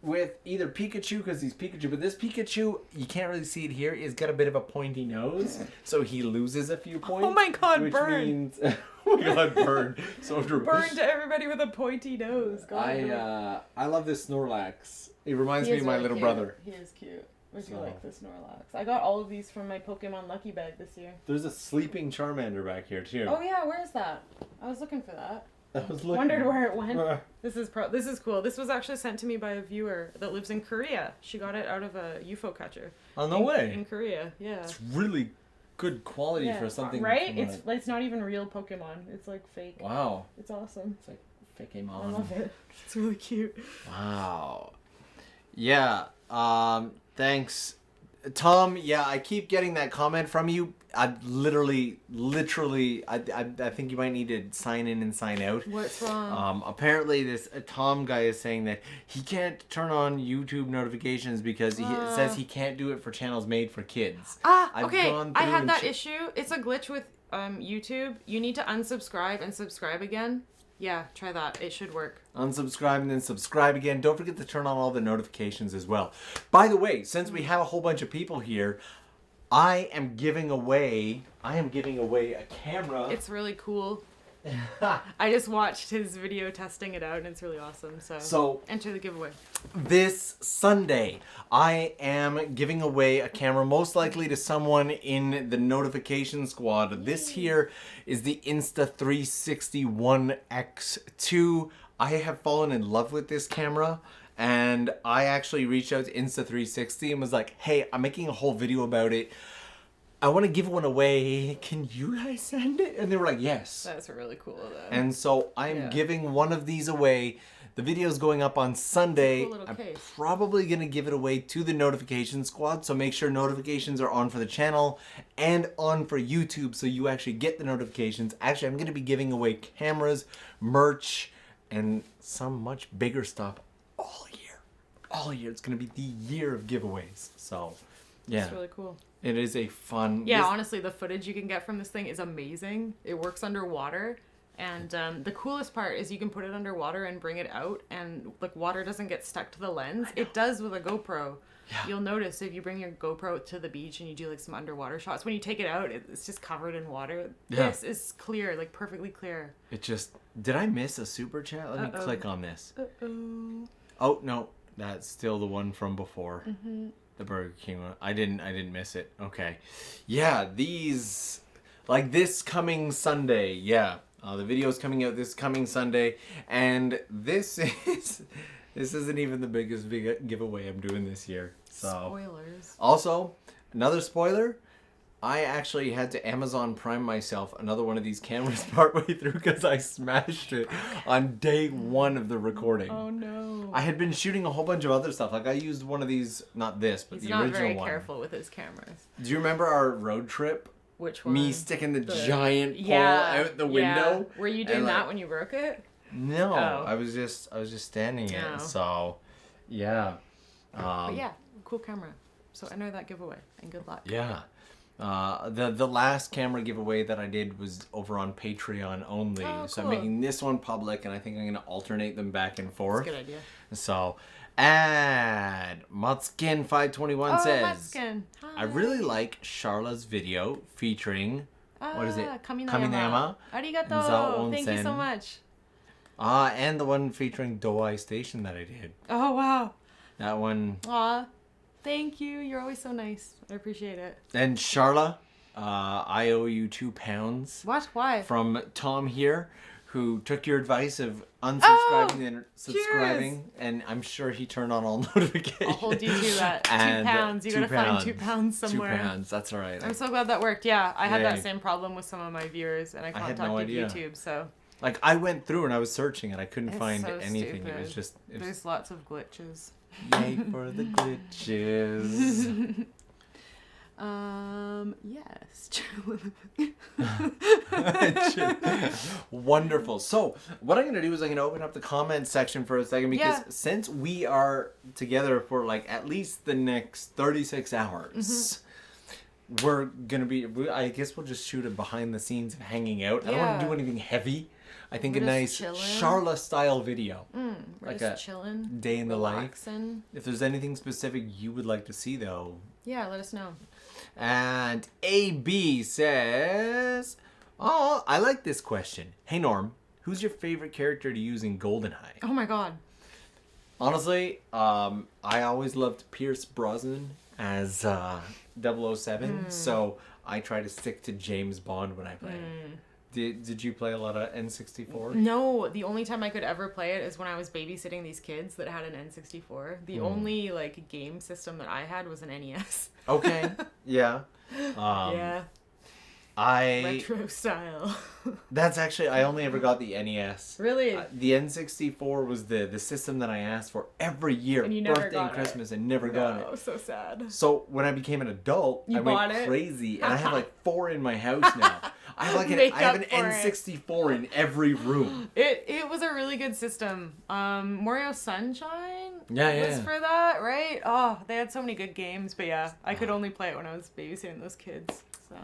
with either Pikachu because he's Pikachu, but this Pikachu you can't really see it here. He's got a bit of a pointy nose, so he loses a few points. Oh my god, which burn! means oh my god, burn! So Burn to everybody with a pointy nose. God, I love this Snorlax. It reminds me of my little brother. He is cute. Would you So. like the Snorlax? I got all of these from my Pokemon Lucky Bag this year. There's a sleeping Charmander back here too. Oh yeah, where is that? I was looking for that. I was looking. Wondered where it went. This is cool. This was actually sent to me by a viewer that lives in Korea. She got it out of a UFO catcher. Oh no way! In Korea, yeah. It's really good quality for something. Right? from It's not even real Pokemon. It's like fake. wow. It's awesome. It's like fake I love it. It's really cute. Wow. Yeah. Thanks, Tom. Yeah, I keep getting that comment from you. I literally, I think you might need to sign in and sign out. What's wrong? Apparently this Tom guy is saying that he can't turn on YouTube notifications because he says he can't do it for channels made for kids. I've Okay. gone I through had and that issue. It's a glitch with YouTube. You need to unsubscribe and subscribe again. Yeah, try that. It should work. Unsubscribe and then subscribe again. Don't forget to turn on all the notifications as well. By the way, since we have a whole bunch of people here, I am giving away a camera. It's really cool. I just watched his video testing it out, and it's really awesome. So enter the giveaway. This Sunday, I am giving away a camera, most likely to someone in the notification squad. This here is the Insta360 One X2. I have fallen in love with this camera, and I actually reached out to Insta360 and was like, hey, I'm making a whole video about it. I want to give one away. Can you guys send it? And they were like, yes. That's really cool, though. And so I'm giving one of these away. The video's going up on Sunday. Cool little case. I'm probably going to give it away to the notification squad. So make sure notifications are on for the channel and on for YouTube so you actually get the notifications. Actually, I'm going to be giving away cameras, merch, and some much bigger stuff all year. All year. It's going to be the year of giveaways. So, yeah. That's really cool. It is a fun... Yeah, honestly, the footage you can get from this thing is amazing. It works underwater. And the coolest part is you can put it underwater and bring it out, and like water doesn't get stuck to the lens. It does with a GoPro. Yeah. You'll notice if you bring your GoPro to the beach and you do like some underwater shots, when you take it out, it's just covered in water. Yeah. This is clear, like perfectly clear. It just... Did I miss a super chat? Let me click on this. Uh-oh. Oh, no. That's still the one from before. Mm-hmm. The Burger King one. I didn't miss it. Okay. Yeah, these... Like this coming Sunday. Yeah. The video is coming out this coming Sunday. And this isn't even the biggest giveaway I'm doing this year. So. Spoilers. Also, another spoiler. I actually had to Amazon Prime myself another one of these cameras partway through because I smashed it on day one of the recording. Oh no. I had been shooting a whole bunch of other stuff. Like I used one of these, not this, but the original one. He's not very careful with his cameras. Do you remember our road trip? Which one? Me sticking the giant pole out the window. Were you doing that when you broke it? No, I was just standing it. So, yeah. But yeah, cool camera. So enter that giveaway and good luck. Yeah. The last camera giveaway that I did was over on Patreon only. Oh, so cool. I'm making this one public, and I think I'm going to alternate them back and forth. That's a good idea. So, and Mutskin521 says, Mutskin. Hi. I really like Sharla's video featuring, what is it? Kaminama. Arigato. Thank you so much. And the one featuring Douai Station that I did. Oh, wow. That one. Aw. Thank you. You're always so nice. I appreciate it. And Sharla, I owe you £2. What? Why? From Tom here, who took your advice of unsubscribing and subscribing, and I'm sure he turned on all notifications. I'll hold you to that. £2. You gotta find £2 somewhere. £2. That's all right. I'm so glad that worked. Yeah, I had that same problem with some of my viewers, and I contacted YouTube. So. Like I went through and I was searching and I couldn't find so anything. Stupid. It was just. There's lots of glitches. Yay for the glitches. Yes. Wonderful. So, what I'm going to do is I'm going to open up the comment section for a second because since we are together for like at least the next 36 hours, we're going to be, I guess we'll just shoot a behind the scenes of hanging out. I don't want to do anything heavy. I think a nice Sharla style video. Like a chillin', day in the life. Relaxing. If there's anything specific you would like to see though. Yeah, let us know. And AB says, oh, I like this question. Hey Norm, who's your favorite character to use in GoldenEye? Oh my god. Honestly, I always loved Pierce Brosnan as 007, so I try to stick to James Bond when I play. Did you play a lot of N64? No, the only time I could ever play it is when I was babysitting these kids that had an N64. The only like game system that I had was an NES. Okay. Yeah. Retro style. That's actually, I only ever got the NES. Really? The N64 was the system that I asked for every year, and you never birthday and Christmas, and never got it. Oh, so sad. So when I became an adult, I went crazy, and I have like 4 in my house now. I have an N64 in every room. It was a really good system. Mario Sunshine was for that, right? Oh, they had so many good games, but yeah, I could only play it when I was babysitting those kids. So.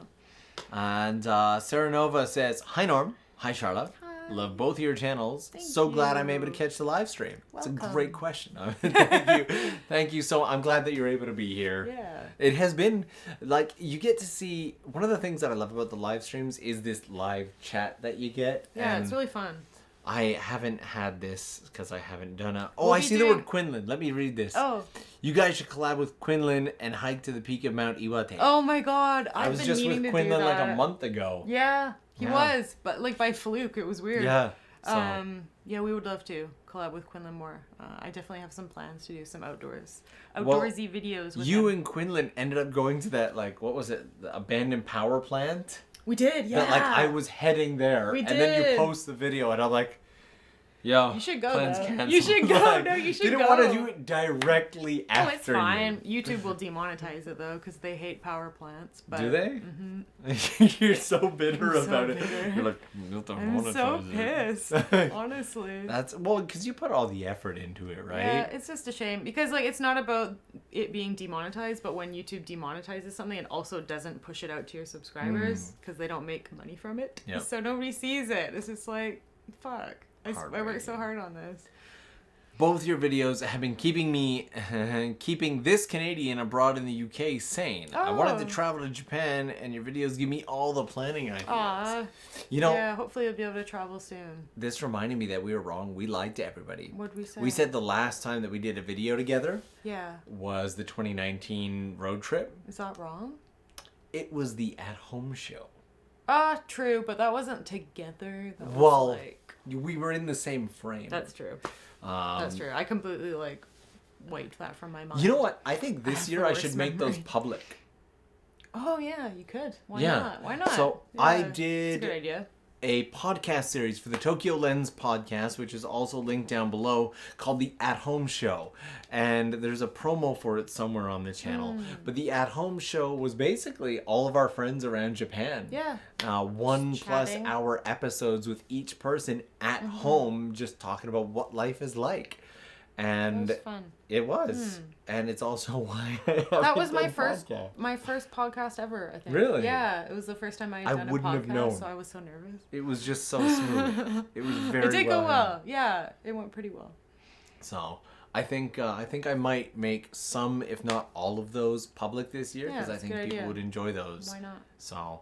And Sarah Nova says, hi Norm. Hi Sharla. Hi. Love both of your channels. Thank so glad I'm you. able to catch the live stream. Welcome. It's a great question. Thank you. Thank you. So I'm glad that you're able to be here. Yeah. It has been like you get to see one of the things that I love about the live streams is this live chat that you get. Yeah, and it's really fun. I haven't had this because I haven't done it. Oh, We'll I be see the doing- word Quinlan. Let me read this. Oh. You guys should collab with Quinlan and hike to the peak of Mount Iwate. Oh my god. I was been just meaning with to Quinlan do like a that. month ago. Yeah, he Yeah. was, but like by fluke. It was weird. Yeah. So. Yeah, we would love to collab with Quinlan more. I definitely have some plans to do some outdoorsy videos with you him. and Quinlan ended up going to that, like, what was it, the abandoned power plant? We did, yeah. That, like, I was heading there, We and then you did. post the video, and I'm like, yo, You should go, plans though. canceled. You should go. Like, No, you should didn't go. want to do it directly Oh, after it's fine. YouTube will demonetize it though, because they hate power plants. But, Do they? Mm-hmm. You're so bitter I'm so about it. bitter. You're like, you have to I'm so monetize it." pissed. Honestly. That's, well, because you put all the effort into it, right? Yeah, it's just a shame because like it's not about it being demonetized, but when YouTube demonetizes something, it also doesn't push it out to your subscribers because they don't make money from it. Yep. So nobody sees it. It's just like, fuck. I worked so Heartbreaking. hard on this. Both your videos have been keeping me, keeping this Canadian abroad in the UK sane. I wanted to Oh. travel to Japan, and your videos give me all the planning ideas. Aw. You know, Yeah, hopefully you'll be able to travel soon. this reminded me that we were wrong. We lied to everybody. What'd we say? We said the last time that we did a video together Yeah. was the 2019 road trip. Is that wrong? It was the at-home show. True, but that wasn't together. That was Well, like... we were in the same frame. That's true. Um, That's true. I completely like wiped that from my mind. You know what? I think I this have year the I worst should make those memory. public. Oh yeah, you could. Why Yeah. not? Why not? So, Yeah, I it's a did- good idea. A podcast series for the TOKYOLENS podcast, which is also linked down below, called The At Home Show. And there's a promo for it somewhere on the channel. But The At Home Show was basically all of our friends around Japan. Yeah. 1+ chatting. hour episodes with each person at home, just talking about what life is like. And That was fun. it was. And it's also why I That haven't was my done first podcast. my first podcast ever, I think. Really? Yeah, it was the first time I I had done a wouldn't podcast, have known. so I was so nervous. It was just so smooth. It was very It did well go done. well. Yeah, it went pretty well. So I think I might make some, if not all of those, public this year Yeah, because I that's a think good people idea. would enjoy those. Why not? So,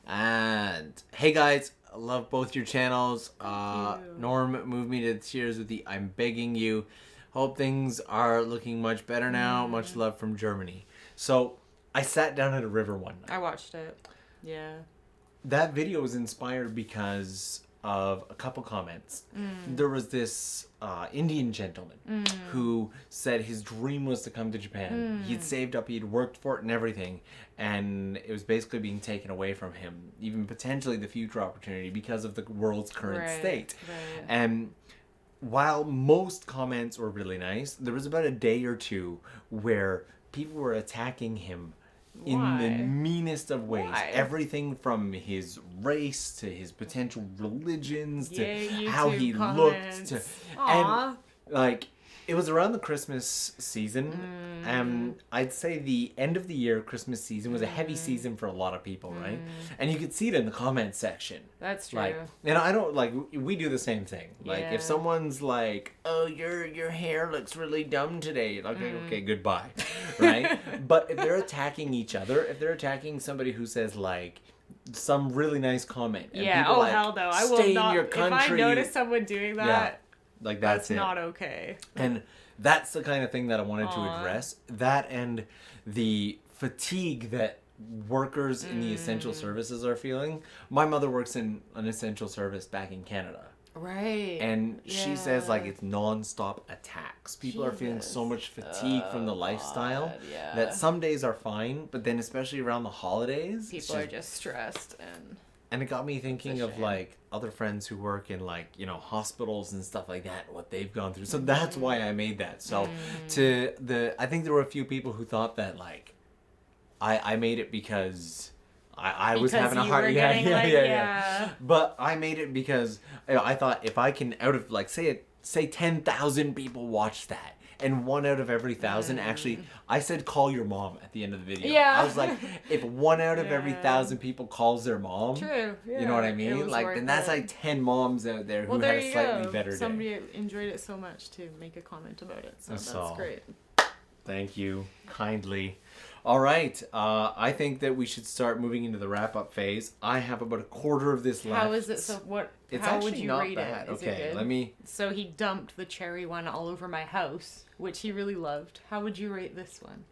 and hey guys, I love both your channels. you. Norm moved me to tears with the "I'm begging you." Hope things are looking much better now. Much love from Germany. So I sat down at a river one night. I watched it. Yeah. That video was inspired because of a couple comments. There was this Indian gentleman who said his dream was to come to Japan. He'd saved up, he'd worked for it and everything, and it was basically being taken away from him, even potentially the future opportunity because of the world's current state. Right. And while most comments were really nice, there was about a day or two where people were attacking him in the Why? meanest of ways. Why? Everything from his race to his potential religions to Yay, how YouTube he comments. looked to Aw. and like it was around the Christmas season. I'd say the end of the year Christmas season was a heavy season for a lot of people, right? And you could see it in the comment section. That's true. Like, and I don't like we do the same thing. Like Yeah. if someone's like, "Oh, your hair looks really dumb today," like, okay, goodbye, right? But if they're attacking each other, if they're attacking somebody who says like some really nice comment, and Yeah. people Oh like, hell no! I will "Stay in not. your If I country," notice someone doing that, yeah, like that's it. not okay. And that's the kind of thing that I wanted to Aw. address. That and the fatigue that workers in the essential services are feeling. My mother works in an essential service back in Canada. Right. And she says like Yeah. it's non-stop attacks. People are feeling so much fatigue from the lifestyle God, yeah. that some days are fine, but then especially around the holidays, it's people are just stressed and it got me thinking of shame. like other friends who work in like, you know, hospitals and stuff like that, what they've gone through. So that's why I made that. So I think there were a few people who thought that like I made it because I was Because having a you hard were yeah, getting, yeah, like, yeah, yeah. But I made it because I thought if I can out of like say 10,000 people watch that and 1 out of every 1,000 actually, I said call your mom at the end of the video. Yeah. I was like, if 1 out of every 1,000 people calls their mom, true. Yeah. you know what I mean? Like, then that's like 10 moms out there who had a slightly better day. Somebody enjoyed it so much to make a comment about it, so that's great. Thank you kindly. All right, I think that we should start moving into the wrap-up phase. I have about a quarter of this left. How is it? So what? It's how actually would you not rate bad. it? Is Okay, it good? let me. So he dumped the cherry one all over my house, which he really loved. How would you rate this one?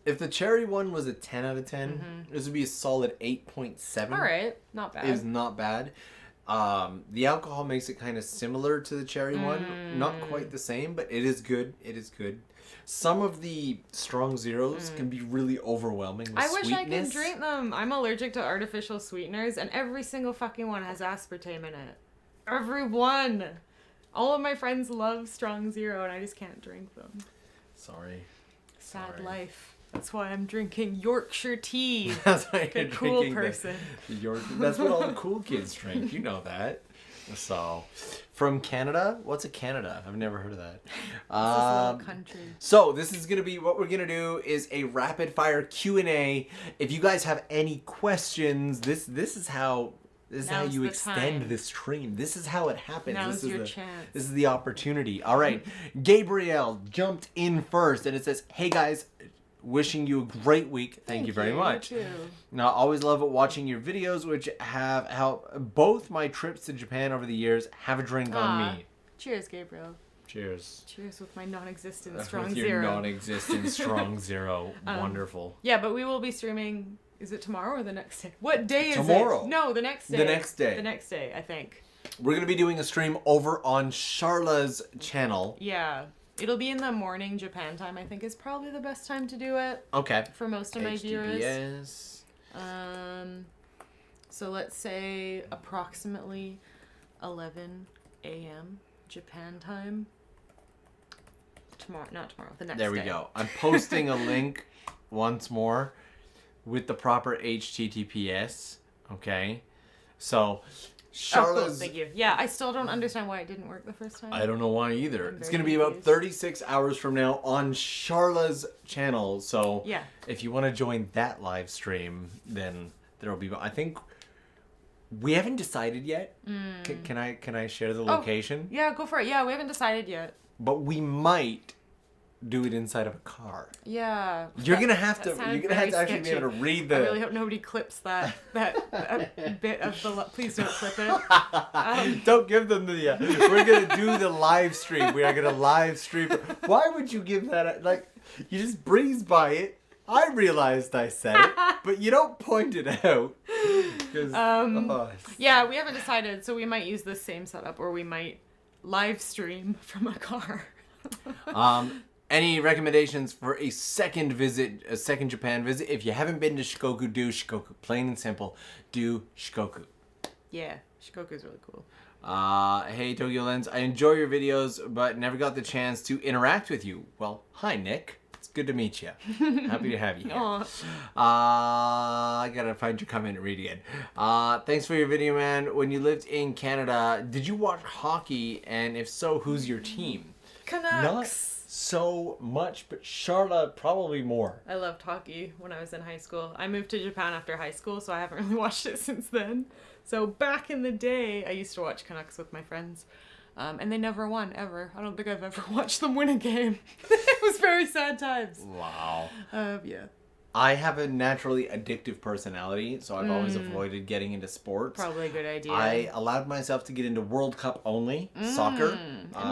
If the cherry one was a 10 out of 10, this would be a solid 8.7. All right, not bad. It is not bad. The alcohol makes it kind of similar to the cherry one. Not quite the same, but it is good. It is good. Some of the strong zeros can be really overwhelming with wish I sweetness. could drink them. I'm allergic to artificial sweeteners, and every single fucking one has aspartame in it. Every one. All of my friends love strong zero, and I just can't drink them. Sorry. Sad life. That's why I'm drinking Yorkshire tea. That's why you're cool drinking person. That's what all the cool kids drink. You know that. So, from Canada? What's a Canada? I've never heard of that. This is a little country. So this is gonna be what we're gonna do is a rapid fire Q&A. If you guys have any questions, this is how you extend the stream. This is how it happens. Now's this is your chance. This is the opportunity. All right, Gabrielle jumped in first, and it says, "Hey guys, wishing you a great week. Thank you very much. You too. Now, I always love watching your videos, which have helped both my trips to Japan over the years. Have a drink on me." Cheers, Gabriel. Cheers. Cheers with my non-existent strong with your zero. non-existent strong zero. Wonderful. Yeah, but we will be streaming. Is it tomorrow or the next day? What day is it? Tomorrow. No, the next day. The next day. The next day, I think. We're going to be doing a stream over on Sharla's channel. Yeah. It'll be in the morning Japan time, I think is probably the best time to do it. Okay. For most of my viewers. HTTPS. So let's say approximately 11 a.m. Japan time. Not tomorrow, the next day. There we go. I'm posting a link once more with the proper HTTPS. Okay. So, Sharla's... cool. Thank you. Yeah, I still don't understand why it didn't work the first time. I don't know why either. It's going to be confused. about 36 hours from now on Sharla's channel. So, yeah. If you want to join that live stream, then there will be... I think... We haven't decided yet. Can I share the location? Yeah, go for it. Yeah, we haven't decided yet. But we might do it inside of a car. Yeah. You're gonna have to actually be able to read the... I really hope nobody clips that bit of the... Please don't clip it. Don't give them the... we're gonna do the live stream. We are gonna live stream. Why would you give that... Like, you just breeze by it. I realized I said it, but you don't point it out. Yeah, we haven't decided, so we might use the same setup, or we might live stream from a car. Any recommendations for a second Japan visit? If you haven't been to Shikoku, do Shikoku. Plain and simple, do Shikoku. Yeah, Shikoku is really cool. Hey TOKYOLENS, I enjoy your videos, but never got the chance to interact with you. Well, hi Nick. It's good to meet you. Happy to have you here. I gotta find your comment and read again. Thanks for your video, man. When you lived in Canada, did you watch hockey? And if so, who's your team? Canucks. Not so much, but Sharla probably more. I loved hockey when I was in high school. I moved to Japan after high school, so I haven't really watched it since then. So back in the day, I used to watch Canucks with my friends. And they never won, ever. I don't think I've ever watched them win a game. It was very sad times. Wow. Yeah. I have a naturally addictive personality, so I've always avoided getting into sports. Probably a good idea. I allowed myself to get into World Cup only, soccer.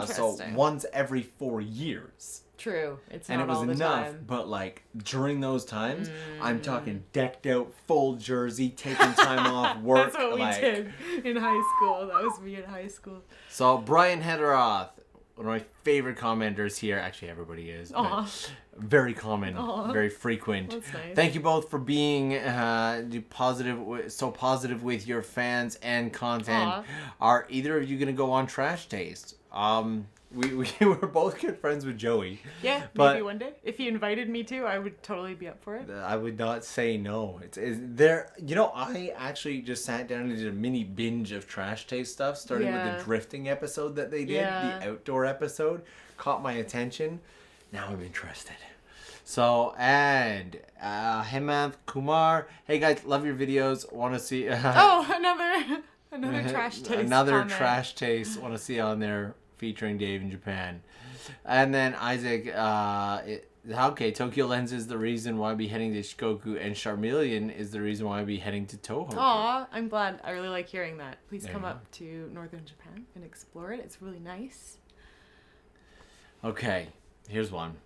So once every 4 years. True. It's and not all the time. And it was enough, but like during those times, I'm talking decked out, full jersey, taking time off work. That's what we did in high school. That was me in high school. So Brian Hederoth, one of my favorite commenters here. Actually, everybody is. Very common, very frequent. That's nice. Thank you both for being so positive with your fans and content. Are either of you going to go on Trash Taste? we were both good friends with Joey. Yeah, but maybe one day. If you invited me to, I would totally be up for it. I would not say no. It's there. You know, I actually just sat down and did a mini binge of Trash Taste stuff, starting with the drifting episode that they did, the outdoor episode. Caught my attention. Now I'm interested. So, and Hemant Kumar, hey guys, love your videos. Want to see? Another Trash Taste. Another comment. Trash Taste. Want to see on there featuring Dave in Japan. And then Isaac, okay, TOKYOLENS is the reason why I'd be heading to Shikoku, and Charmeleon is the reason why I'd be heading to Toho. Aw, I'm glad. I really like hearing that. Please come up to northern Japan and explore it. It's really nice. Okay, here's one.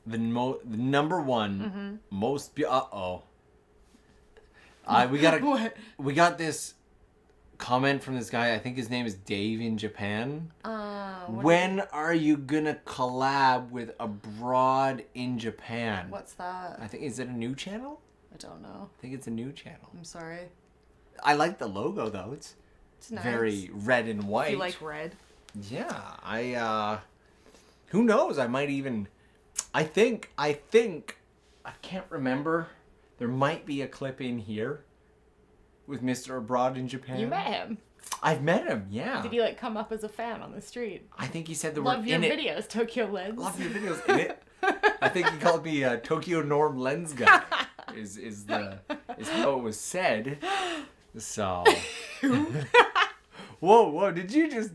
The number one most we got this comment from this guy. I think his name is Dave in Japan. When are you gonna collab with Abroad in Japan? What's that? I think, is it a new channel? I don't know. I think it's a new channel. I'm sorry. I like the logo though. It's nice. very red and white. You like red? Yeah, who knows? I might even. I think. I can't remember. There might be a clip in here with Mr. Abroad in Japan. You met him. I've met him, yeah. Did he come up as a fan on the street? I think he said the word in it. Love your videos, TOKYOLENS. Love your videos in it. I think he called me Tokyo Norm Lens guy. Is how it was said. So. Whoa! Did you just?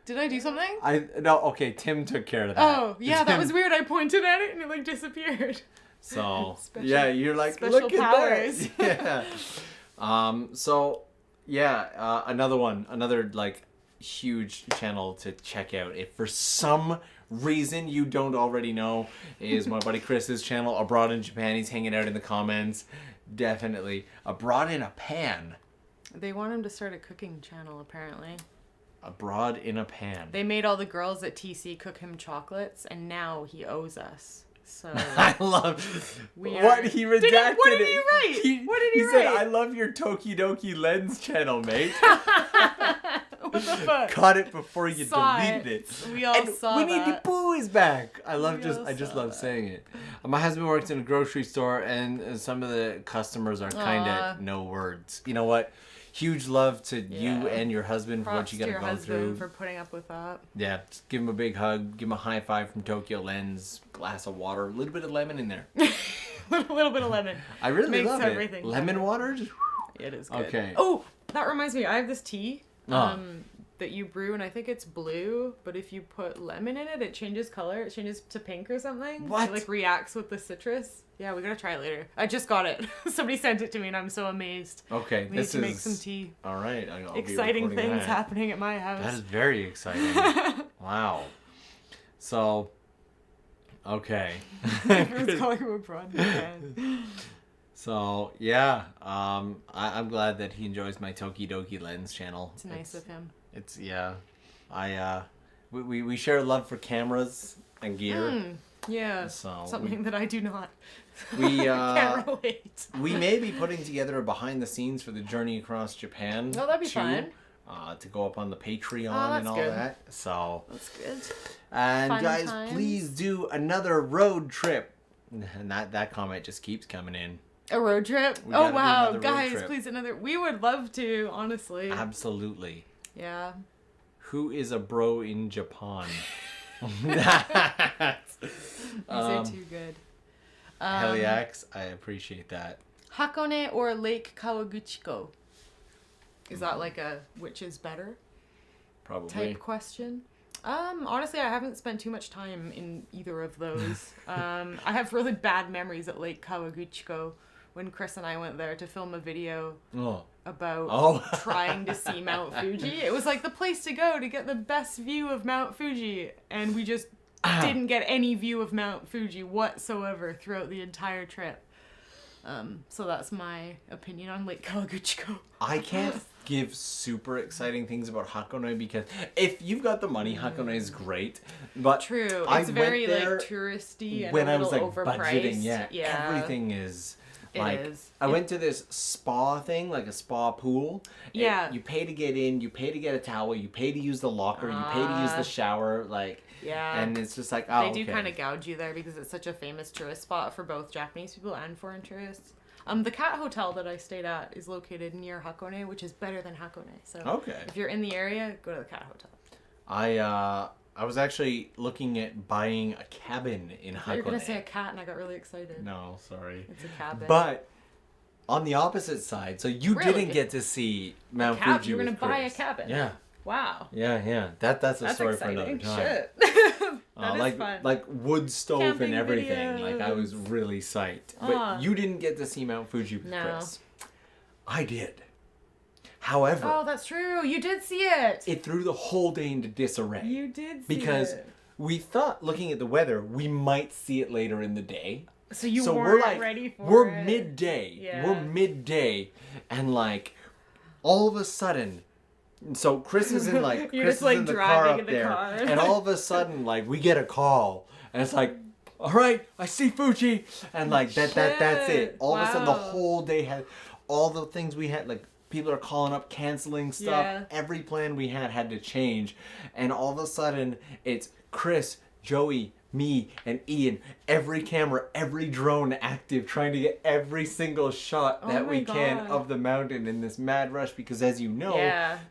Did I do something? No. Okay, Tim took care of that. Oh yeah, that was weird. I pointed at it and it disappeared. So special, you're like, special look powers. at that. Yeah. Another huge channel to check out. If for some reason you don't already know, is my buddy Chris's channel, Abroad in Japan. He's hanging out in the comments. Definitely Abroad in a Pan. They want him to start a cooking channel, apparently. Abroad in a Pan. They made all the girls at TC cook him chocolates, and now he owes us. So I love what he redacted. What did he write? What did he write? He said, "I love your Tokidoki Lens channel, mate." What the fuck? Caught it before you deleted it. We all saw Winnie that. the Pooh is back. I just love saying it. My husband works in a grocery store, and some of the customers are kind of no words. You know what? Huge love to you and your husband for what you got to go through. For putting up with that. Yeah, just give him a big hug. Give him a high five from TOKYOLENS. Glass of water. A little bit of lemon in there. A little bit of lemon. I really Makes love everything it. Lemon water? It is good. Okay. Oh, that reminds me. I have this tea that you brew, and I think it's blue, but if you put lemon in it, it changes color. It changes to pink or something. What? It reacts with the citrus. Yeah, we gotta try it later. I just got it. Somebody sent it to me, and I'm so amazed. Okay, we need to make some tea. All right, I'll exciting things happening at my house. That is very exciting. Wow. So, okay. Everyone's calling him Abroad. So yeah, I'm glad that he enjoys my Tokidoki Lens channel. It's nice of him. It's we share love for cameras and gear. Yeah, so something that I do not. We can't relate. We may be putting together a behind the scenes for the journey across Japan. Oh, that'd be fun. To go up on the Patreon and all good. that. So that's good. And Fun guys, times. please do another road trip. And that comment just keeps coming in. A road trip? Oh wow, guys, please another. We would love to, honestly. Absolutely. Yeah. Who is a bro in Japan? These are too good. Heliax, I appreciate that. Hakone or Lake Kawaguchiko? Is that like a which is better? Probably. Type question? Honestly, I haven't spent too much time in either of those. I have really bad memories at Lake Kawaguchiko when Chris and I went there to film a video about trying to see Mount Fuji. It was like the place to go to get the best view of Mount Fuji, and we just didn't get any view of Mount Fuji whatsoever throughout the entire trip. So that's my opinion on Lake Kawaguchiko. I can't give super exciting things about Hakone because if you've got the money, Hakone is great. But true, it's very touristy and when a little I was overpriced. Budgeting, everything is. I went to this spa thing, like a spa pool. Yeah. You pay to get in, you pay to get a towel, you pay to use the locker, you pay to use the shower. Yeah. And it's just like, oh, they do kind of gouge you there because it's such a famous tourist spot for both Japanese people and foreign tourists. The cat hotel that I stayed at is located near Hakone, which is better than Hakone. So if you're in the area, go to the cat hotel. I was actually looking at buying a cabin in Hakone. You were going to say a cat and I got really excited. No, sorry. It's a cabin. But on the opposite side, so you didn't get to see Mount Fuji. You were going to buy a cabin. Yeah. Wow. Yeah. That's a story exciting. for another time. Shit. That is fun. Like wood stove Camping and everything. videos. Like I was really psyched. But you didn't get to see Mount Fuji with Chris. I did. However, oh, that's true. You did see it. It threw the whole day into disarray. You did see because it. we thought, looking at the weather, we might see it later in the day. So weren't ready for it. We're midday. Yeah. We're midday, and like all of a sudden, so Chris is in like You're Chris just like is in the driving car up in the there, car. and all of a sudden like we get a call, and it's like, all right, I see Fuji, and like that's it. All of a sudden the whole day had all the things we had, like people are calling up, canceling stuff. Yeah. Every plan we had to change, and all of a sudden it's Chris, Joey, me, and Ian, every camera, every drone active, trying to get every single shot that we can of the mountain in this mad rush, because as you know,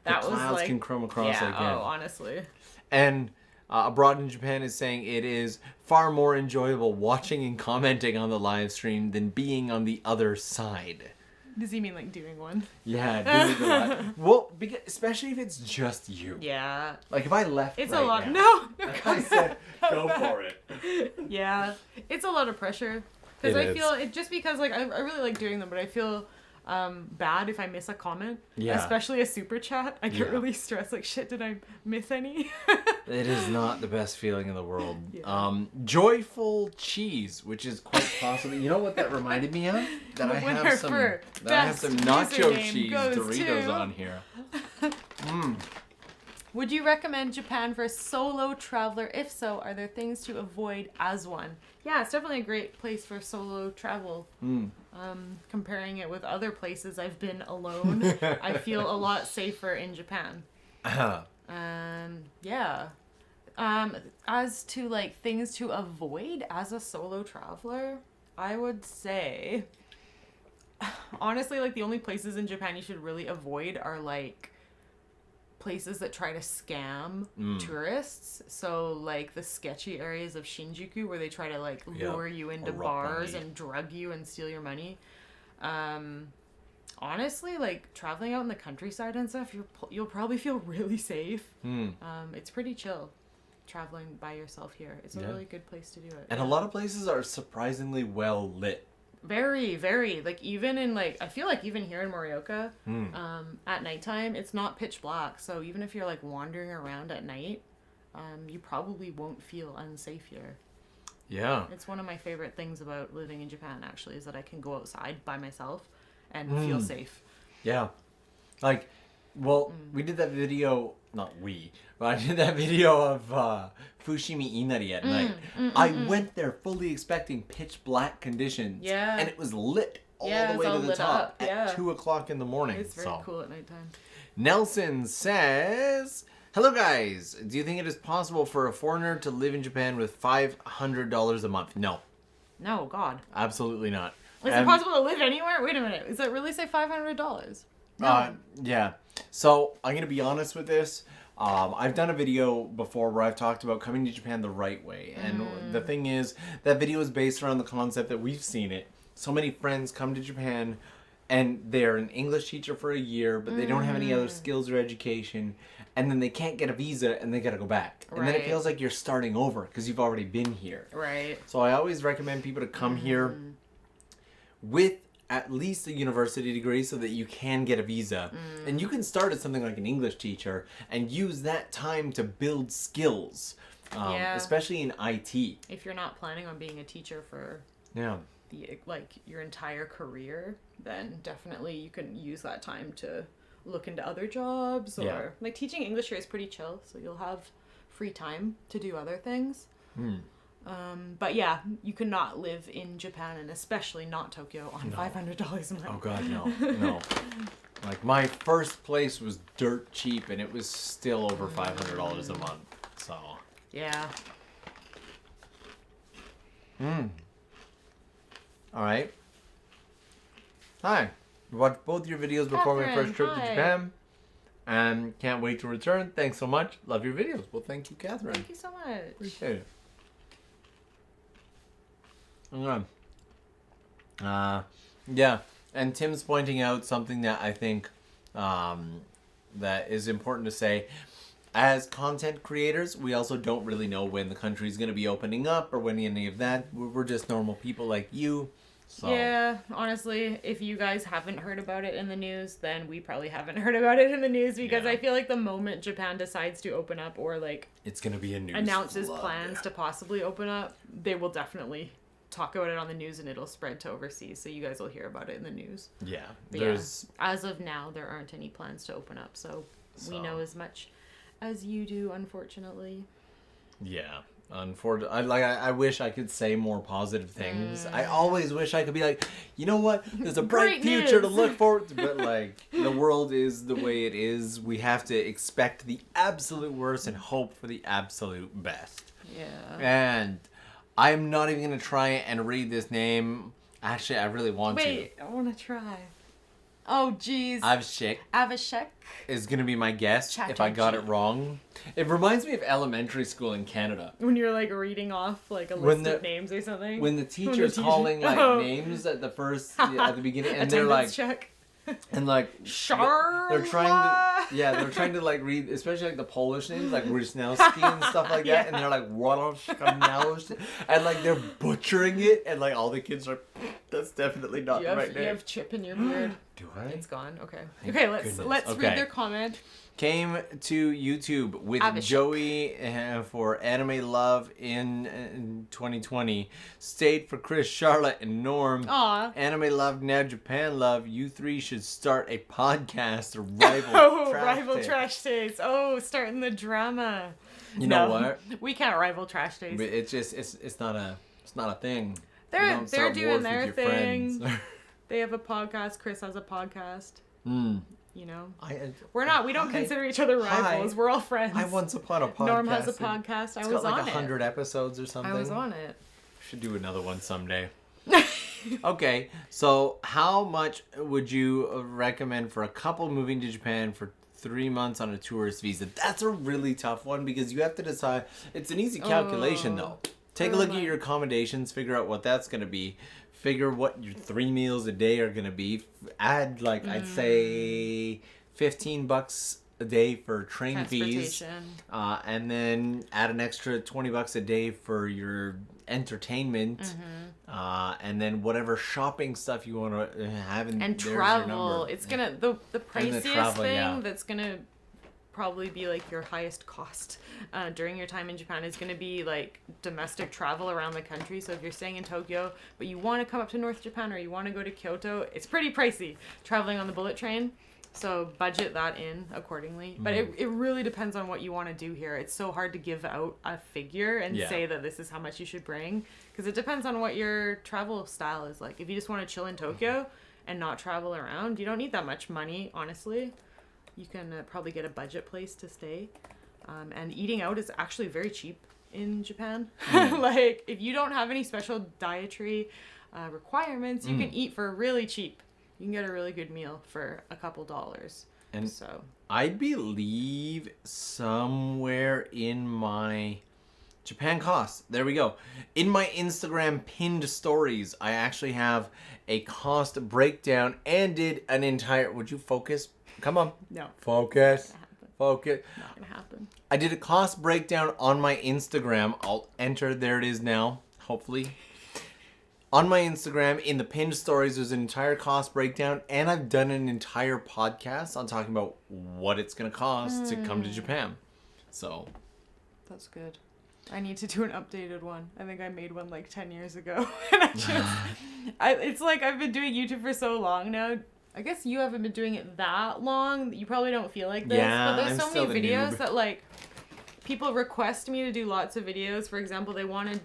the clouds can come across again. Oh, honestly. And Abroad in Japan is saying it is far more enjoyable watching and commenting on the live stream than being on the other side. Does he mean like doing one? Yeah, doing the live. Well, because, especially if it's just you. Yeah. Like if I left it's right a lot. now, No. I said, go for it. Yeah. It's a lot of pressure. Because I feel, just because like I really like doing them, but I feel bad if I miss a comment. Yeah. Especially a super chat. I get really stressed. Like, shit, did I miss any? It is not the best feeling in the world. Yeah. Joyful cheese, which is quite possibly. You know what that reminded me of? That I have some nacho cheese Doritos on here. Would you recommend Japan for a solo traveler? If so, are there things to avoid as one? Yeah, it's definitely a great place for solo travel. Comparing it with other places I've been alone, I feel a lot safer in Japan. Yeah. As to like things to avoid as a solo traveler, I would say, honestly, like the only places in Japan you should really avoid are like places that try to scam tourists. So like the sketchy areas of Shinjuku where they try to like lure you into bars and drug you and steal your money. Honestly, like traveling out in the countryside and stuff, you'll probably feel really safe. It's pretty chill traveling by yourself here. It's a really good place to do it. And a lot of places are surprisingly well lit. Very, very. Like, even in, like, I feel like even here in Morioka, at nighttime, it's not pitch black. So even if you're, like, wandering around at night, you probably won't feel unsafe here. Yeah. It's one of my favorite things about living in Japan, actually, is that I can go outside by myself and feel safe. Yeah. Like, well, we did that video, not we, but I did that video of Fushimi Inari at night. I went there fully expecting pitch black conditions. Yeah. And it was lit all the way to the top at 2 o'clock in the morning. It's very cool at nighttime. Nelson says, hello guys, do you think it is possible for a foreigner to live in Japan with $500 a month? No. No, God. Absolutely not. Is it possible to live anywhere? Wait a minute. Does it really say $500? No. Yeah. So I'm going to be honest with this. I've done a video before where I've talked about coming to Japan the right way. And the thing is, that video is based around the concept that we've seen it. So many friends come to Japan and they're an English teacher for a year, but they don't have any other skills or education. And then they can't get a visa and they got to go back. And then it feels like you're starting over because you've already been here. Right. So I always recommend people to come here with at least a university degree so that you can get a visa. And you can start as something like an English teacher and use that time to build skills, especially in IT. If you're not planning on being a teacher for your entire career, then definitely you can use that time to look into other jobs or like teaching English here is pretty chill, so you'll have free time to do other things. But yeah, you cannot live in Japan, and especially not Tokyo, on $500 a month. Oh God, no. Like my first place was dirt cheap, and it was still over $500 a month. So Yeah. All right. Hi. Watched both your videos before my first trip to Japan. And can't wait to return. Thanks so much. Love your videos. Well, thank you, Catherine. Thank you so much. Appreciate it. Yeah. And Tim's pointing out something that I think that is important to say. As content creators, we also don't really know when the country's going to be opening up or when any of that. We're just normal people like you. So. Yeah, honestly, if you guys haven't heard about it in the news, then we probably haven't heard about it in the news because I feel like the moment Japan decides to open up or like it's going to be a news announces plans to possibly open up, they will definitely talk about it on the news and it'll spread to overseas. So you guys will hear about it in the news. Yeah. But as of now, there aren't any plans to open up. So we know as much as you do, unfortunately. Yeah. Unfortunately, I wish I could say more positive things. I always wish I could be like, you know what? There's a bright future to look forward to. But like, the world is the way it is. We have to expect the absolute worst and hope for the absolute best. Yeah. And I'm not even gonna try and read this name. Actually, I really want to. Wait, I want to try. Oh, jeez. Avishek is going to be my guess if I got it wrong. It reminds me of elementary school in Canada. When you're like reading off like a list of names or something. When the teacher's calling like names at the beginning and they're like... check. And like... Sharla! They're trying to like read, especially like the Polish names, like Wisnowski and stuff like that. And they're like, Woloszkanowski. And like they're butchering it. And like all the kids are, that's definitely not the right name. You have chip in your beard. Do I? It's gone. Okay. Okay, let's read their comment. Came to YouTube with Joey for Anime Love in 2020. Stayed for Chris, Sharla, and Norm. Aww. Anime Love, now Japan Love. You three should start a podcast. Rival Trash Taste. Oh, starting the drama. You know what? We can't rival Trash Taste. But it's just it's not a thing. They're doing their thing. They have a podcast. Chris has a podcast. You know, we don't consider each other rivals. We're all friends. I once upon a podcast. Norm has a podcast. I was on it. 100 episodes or something. I was on it. Should do another one someday. Okay, so how much would you recommend for a couple moving to Japan for 3 months on a tourist visa? That's a really tough one because you have to decide. It's an easy calculation though. Take a look at your accommodations, figure out what that's going to be. Figure what your 3 meals a day are going to be. Add, like, I'd say $15 a day for train fees. And then add an extra $20 a day for your entertainment. And then whatever shopping stuff you want to have in and travel. It's going to, the priciest thing that's going to probably be like your highest cost during your time in Japan is going to be like domestic travel around the country. So if you're staying in Tokyo but you want to come up to North Japan or you want to go to Kyoto, it's pretty pricey traveling on the bullet train, so budget that in accordingly. But it really depends on what you want to do here. It's so hard to give out a figure and say that this is how much you should bring because it depends on what your travel style is like. If you just want to chill in Tokyo and not travel around, you don't need that much money, honestly. You can probably get a budget place to stay. And eating out is actually very cheap in Japan. Like, if you don't have any special dietary requirements, you can eat for really cheap. You can get a really good meal for a couple dollars. And so I believe somewhere in my Japan costs, there we go. In my Instagram pinned stories, I actually have a cost breakdown and did an entire... Would you focus? Come on. No. Focus. Focus. Not gonna happen. I did a cost breakdown on my Instagram. I'll enter. There it is now. Hopefully. On my Instagram, in the pinned stories, there's an entire cost breakdown. And I've done an entire podcast on talking about what it's going to cost to come to Japan. So. That's good. I need to do an updated one. I think I made one like 10 years ago. And it's like I've been doing YouTube for so long now. I guess you haven't been doing it that long. You probably don't feel like this. Yeah, but there's so many videos that like people request me to do lots of videos. For example, they wanted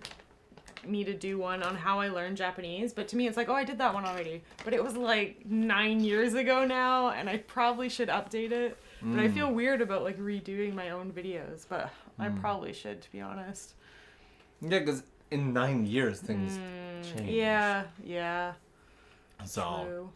me to do one on how I learned Japanese. But to me, it's like, oh, I did that one already. But it was like 9 years ago now. And I probably should update it. But I feel weird about like redoing my own videos, but I probably should, to be honest. Yeah, because in 9 years things change. Yeah. So, True.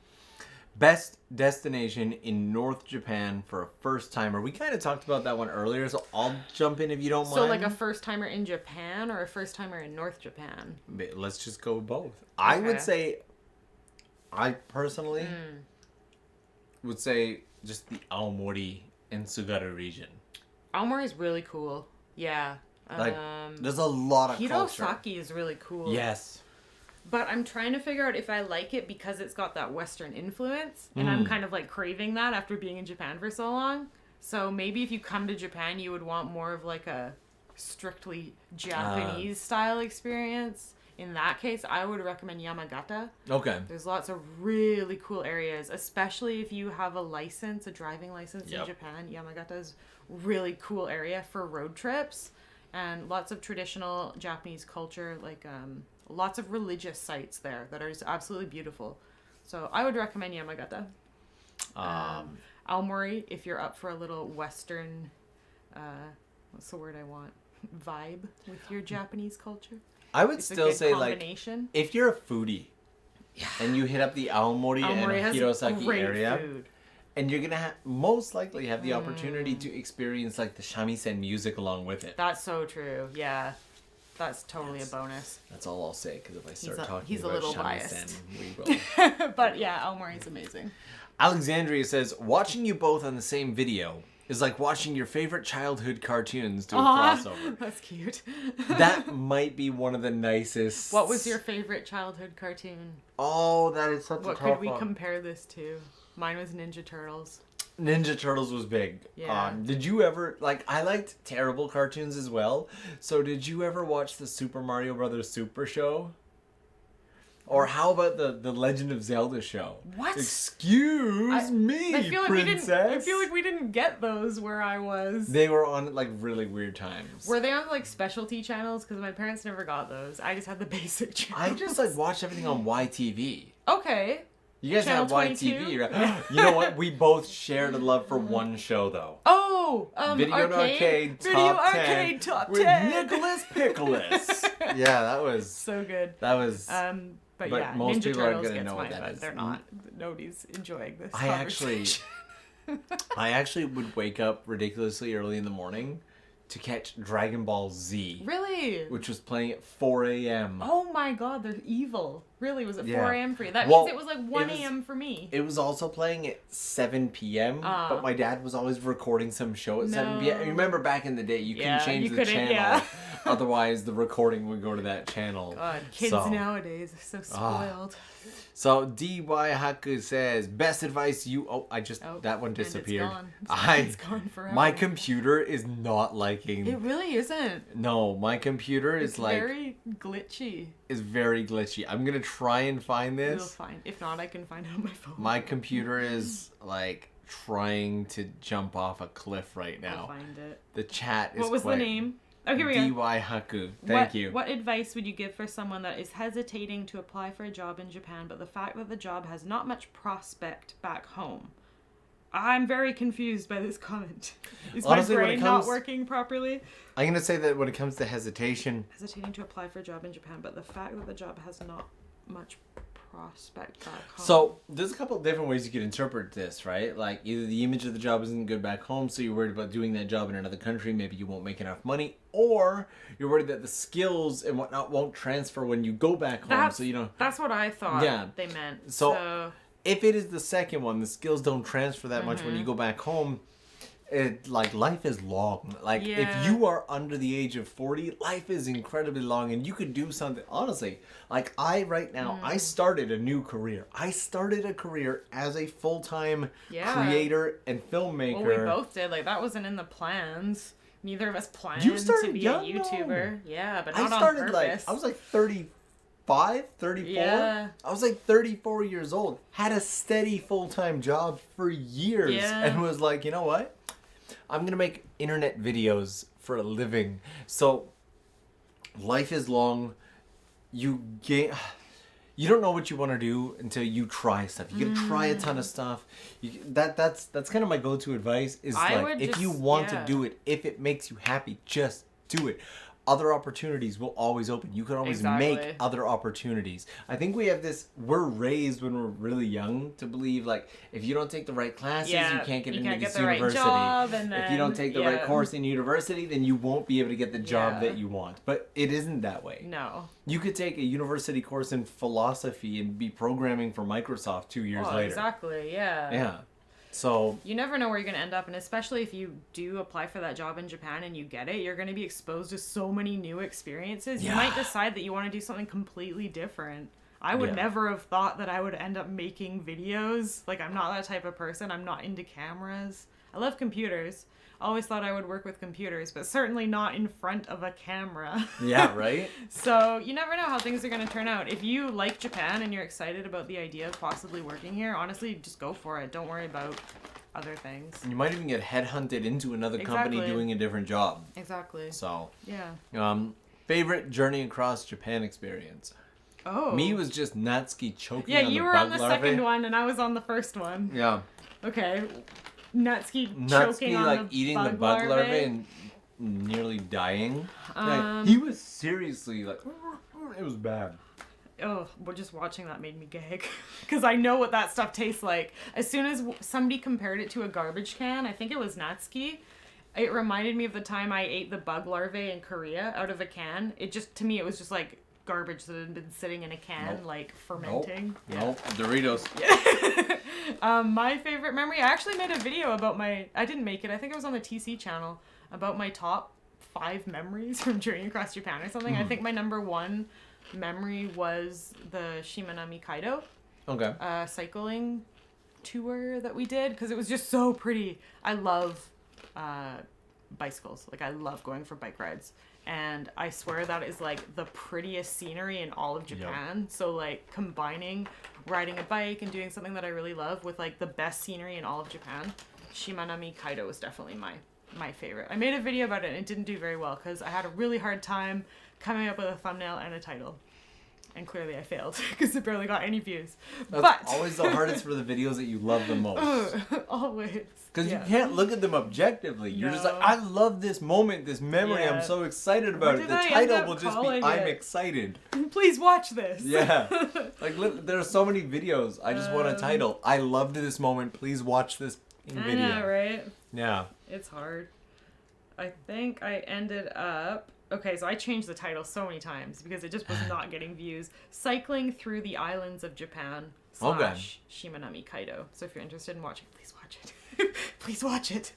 best destination in North Japan for a first timer. We kind of talked about that one earlier, so I'll jump in if you don't mind. So like a first timer in Japan or a first timer in North Japan? Let's just go with both. I would say, I personally would say just the Aomori and Tsugaru region. Aomori is really cool. Yeah. Like, there's a lot of culture. Hirosaki is really cool. Yes. But I'm trying to figure out if I like it because it's got that Western influence. And I'm kind of like craving that after being in Japan for so long. So maybe if you come to Japan, you would want more of like a strictly Japanese style experience. In that case, I would recommend Yamagata. Okay. There's lots of really cool areas, especially if you have a license, a driving license in Japan. Yamagata is a really cool area for road trips. And lots of traditional Japanese culture, like lots of religious sites there that are just absolutely beautiful. So I would recommend Yamagata. Aomori, if you're up for a little Western, what's the word I want? Vibe with your Japanese culture. I would still say, like, if you're a foodie and you hit up the Aomori and Hirosaki area, food. and you're going to most likely have the opportunity to experience, like, the shamisen music along with it. That's so true. Yeah. That's totally a bonus. That's all I'll say, because if I start talking he's about a little shamisen, biased. we will. But yeah, Aomori's amazing. Alexandria says, watching you both on the same video is like watching your favorite childhood cartoons do a crossover. That's cute. That might be one of the nicest. What was your favorite childhood cartoon? Oh, that is such a tough one. What could we compare this to? Mine was Ninja Turtles. Ninja Turtles was big. Yeah. Did you ever, like, I liked terrible cartoons as well. So did you ever watch the Super Mario Brothers Super Show? Or how about the Legend of Zelda show? What? Excuse me, princess. I feel like we didn't get those where I was. They were on, like, really weird times. Were they on, like, specialty channels? Because my parents never got those. I just had the basic channels. I just, like, watched everything on YTV. Okay. You guys Channel have 22? YTV, right? You know what? We both shared a love for one show, though. Oh! Video Arcade Top 10 with Nicholas Pickles. Yeah, that was... So good. That was... But yeah, most Ninja people Turtles aren't gonna gets know what my that vote. is. They're not. Nobody's enjoying this I conversation. actually would wake up ridiculously early in the morning to catch Dragon Ball Z. Really? Which was playing at 4 a.m. Oh my god, they're evil. Really? Was it 4 a.m. for you? That Well, means it was like 1 a.m. for me. It was also playing at 7 p.m., but my dad was always recording some show at 7 p.m. You remember back in the day, you couldn't change the channel. Yeah. Otherwise, the recording would go to that channel. God, kids nowadays are so spoiled. So DY Haku says, best advice you... Oh, that one disappeared. It's gone forever. My computer is not liking... It really isn't. No, my computer is like... very glitchy. Is very glitchy. I'm going to try and find this. You'll find. If not, I can find it on my phone. My computer is like trying to jump off a cliff right now. I'll find it. The chat is What was the name? Oh, here we go. DY Haku. Thank you. What advice would you give for someone that is hesitating to apply for a job in Japan, but the fact that the job has not much prospect back home? I'm very confused by this comment. Is honestly, my brain not working properly? I'm going to say that when it comes to hesitation... Hesitating to apply for a job in Japan, but the fact that the job has not much prospect back home. So, there's a couple of different ways you could interpret this, right? Like, either the image of the job isn't good back home, so you're worried about doing that job in another country, maybe you won't make enough money, or you're worried that the skills and whatnot won't transfer when you go back home, so you know... That's what I thought they meant. So if it is the second one, the skills don't transfer that much when you go back home, life is long. If you are under the age of 40, life is incredibly long, and you could do something. Honestly, I started a new career. I started a career as a full-time creator and filmmaker. Well, we both did. That wasn't in the plans. Neither of us planned to be a YouTuber. No. Yeah, but not on purpose. I was 35, 34. Yeah. I was 34 years old. Had a steady full-time job for years. And was like, you know what? I'm going to make internet videos for a living. So, life is long. You you don't know what you want to do until you try stuff. You gotta try a ton of stuff. That's kind of my go-to advice is if you want to do it, if it makes you happy, just do it. Other opportunities will always open. You can always make other opportunities. I think we have this, we're raised when we're really young to believe like if you don't take the right classes, you can't get into this university. Right job, and then, if you don't take the right course in university, then you won't be able to get the job that you want. But it isn't that way. No. You could take a university course in philosophy and be programming for Microsoft 2 years later. Exactly, yeah. Yeah. So you never know where you're going to end up, and especially if you do apply for that job in Japan and you get it, you're going to be exposed to so many new experiences. You might decide that you want to do something completely different. I would never have thought that I would end up making videos. Like, I'm not that type of person. I'm not into cameras. I love computers. I always thought I would work with computers, but certainly not in front of a camera. Yeah, right? So you never know how things are going to turn out. If you like Japan and you're excited about the idea of possibly working here, honestly, just go for it. Don't worry about other things. You might even get headhunted into another company doing a different job. Exactly. So, yeah. Favorite journey across Japan experience? Oh. Me was just Natsuki choking on the bug larvae. Yeah, you were on the second one and I was on the first one. Yeah. Okay. Natsuki choking on like the eating bug the bug larvae and nearly dying. He was seriously like, it was bad. Oh, but just watching that made me gag. Because I know what that stuff tastes like. As soon as somebody compared it to a garbage can, I think it was Natsuki, it reminded me of the time I ate the bug larvae in Korea out of a can. To me, it was just like garbage that had been sitting in a can, like fermenting. Nope. Doritos. My favorite memory, I actually made a video about I didn't make it, I think it was on the TC channel, about my top 5 memories from Journey Across Japan or something. I think my number 1 memory was the Shimanami Kaido cycling tour that we did, because it was just so pretty. I love bicycles. Like, I love going for bike rides. And I swear that is, like, the prettiest scenery in all of Japan. Yep. So, like, combining riding a bike and doing something that I really love with, like, the best scenery in all of Japan, Shimanami Kaido was definitely my favorite. I made a video about it and it didn't do very well because I had a really hard time coming up with a thumbnail and a title. And clearly I failed because it barely got any views. That's always the hardest for the videos that you love the most. Always. Because you can't look at them objectively. You're just like, I love this moment, this memory. I'm so excited about it. The title will just be, I'm excited. Please watch this. Yeah. Like, there are so many videos. I just want a title. I loved this moment. Please watch this video. I know, right? Yeah. It's hard. I think I ended up... Okay, so I changed the title so many times because it just was not getting views. Cycling Through the Islands of Japan / Shimanami Kaido. So if you're interested in watching, please watch it. Please watch it.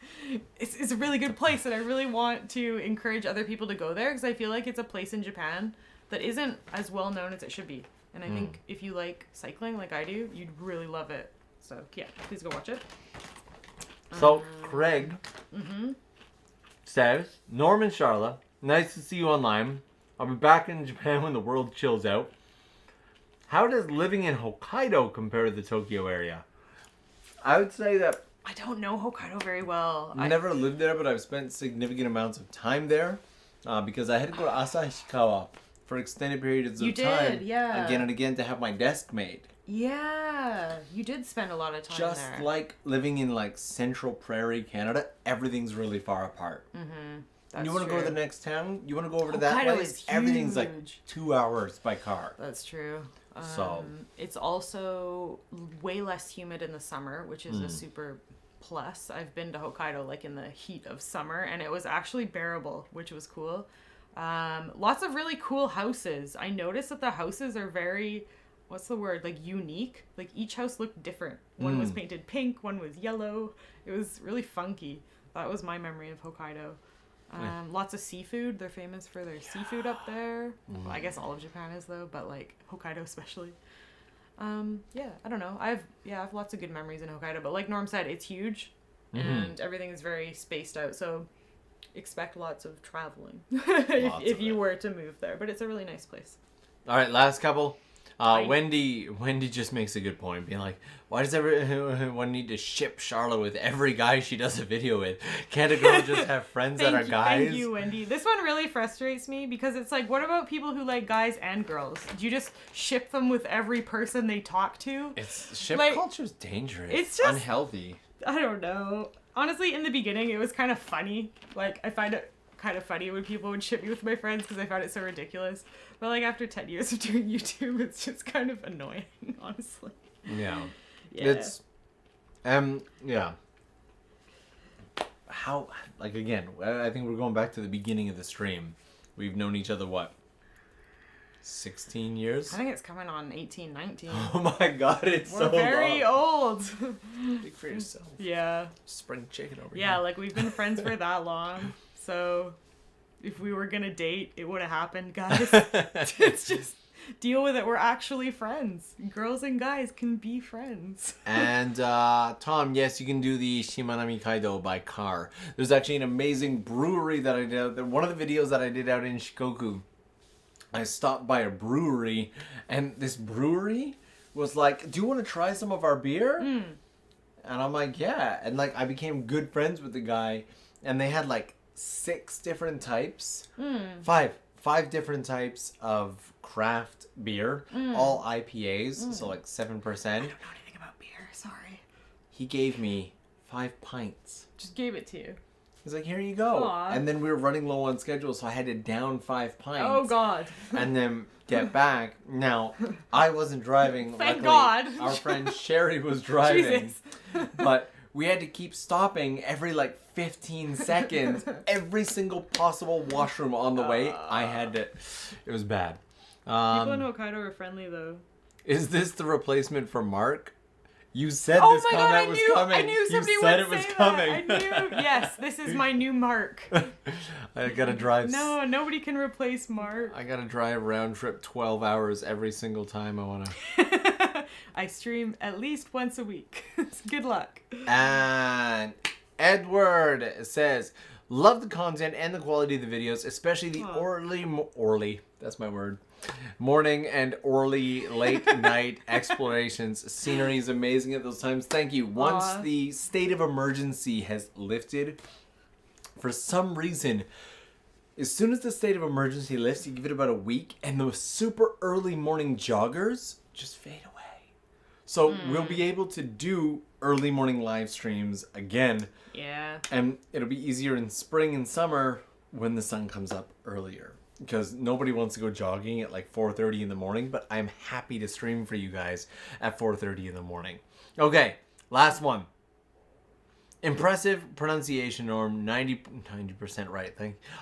It's a really good place, and I really want to encourage other people to go there because I feel like it's a place in Japan that isn't as well known as it should be. And I think if you like cycling like I do, you'd really love it. So yeah, please go watch it. So Craig says, Norman Sharla, nice to see you online. I'll be back in Japan when the world chills out. How does living in Hokkaido compare to the Tokyo area? I would say that... I don't know Hokkaido very well. I've never lived there, but I've spent significant amounts of time there because I had to go to Asahishikawa for extended periods of time again and again to have my desk made. Yeah, you did spend a lot of time Just there. like living in like Central Prairie, Canada, everything's really far apart. That's you want to go to the next town? You want to go over to Hokkaido that place? Is Everything's like 2 hours by car. That's true. So it's also way less humid in the summer, which is a super plus. I've been to Hokkaido like in the heat of summer, and it was actually bearable, which was cool. Lots of really cool houses. I noticed that the houses are very, what's the word? Like unique. Like each house looked different. One was painted pink, one was yellow. It was really funky. That was my memory of Hokkaido. Lots of seafood. They're famous for their seafood up there. Well, I guess all of Japan is though, but like Hokkaido especially. I don't know. I have lots of good memories in Hokkaido, but like Norm said, it's huge and everything is very spaced out. So expect lots of traveling if you were to move there. But it's a really nice place. All right, last couple. Wendy just makes a good point, being like, why does everyone need to ship Sharla with every guy she does a video with? Can't a girl just have friends that are guys? Thank you, Wendy. This one really frustrates me because it's like, what about people who like guys and girls? Do you just ship them with every person they talk to? Ship culture's dangerous. It's just unhealthy. I don't know. Honestly, in the beginning, it was kind of funny. Like, I find it kind of funny when people would ship me with my friends because I found it so ridiculous. But like after 10 years of doing YouTube, it's just kind of annoying, honestly. Yeah. Yeah. It's yeah. How, like, again, I think we're going back to the beginning of the stream. We've known each other what? 16 years? I think it's coming on 18, 19. Oh my god, it's We're so very old. Speak for yourself. Yeah. Spring chicken over here. Yeah, like we've been friends for that long. So if we were gonna date, it would have happened, guys. It's just deal with it. We're actually friends. Girls and guys can be friends. And Tom, yes, you can do the Shimanami Kaido by car. There's actually an amazing brewery that I did. One of the videos that I did out in Shikoku, I stopped by a brewery, and this brewery was like, do you want to try some of our beer? And I'm like, yeah. And like, I became good friends with the guy, and they had like 6 different types. 5 different types of craft beer, all IPAs, so like 7%. I don't know anything about beer, sorry. He gave me 5 pints. Just gave it to you. He's like, here you go. Aww. And then we were running low on schedule, so I had to down 5 pints. Oh, God. And then get back. Now, I wasn't driving. Thank Luckily, God. Our friend Sherry was driving. Jesus. But we had to keep stopping every like 15 seconds. Every single possible washroom on the way. I had to. It was bad. People in Hokkaido are friendly, though. Is this the replacement for Mark? You said Oh this my comment God, was coming. I knew somebody you said would it was say coming. That. I knew. Yes, this is my new Mark. I gotta drive. No, nobody can replace Mark. I gotta drive round trip 12 hours every single time I wanna. I stream at least once a week. Good luck. And Edward says, love the content and the quality of the videos, especially the early, that's my word, morning and early late night explorations. Scenery is amazing at those times. Thank you. Once the state of emergency has lifted, for some reason, as soon as the state of emergency lifts, you give it about a week, and those super early morning joggers just fade away. So we'll be able to do early morning live streams again. Yeah. And it'll be easier in spring and summer when the sun comes up earlier. Because nobody wants to go jogging at like 4:30 in the morning, but I'm happy to stream for you guys at 4:30 in the morning. Okay, last one. Impressive pronunciation, Norm. 90% right.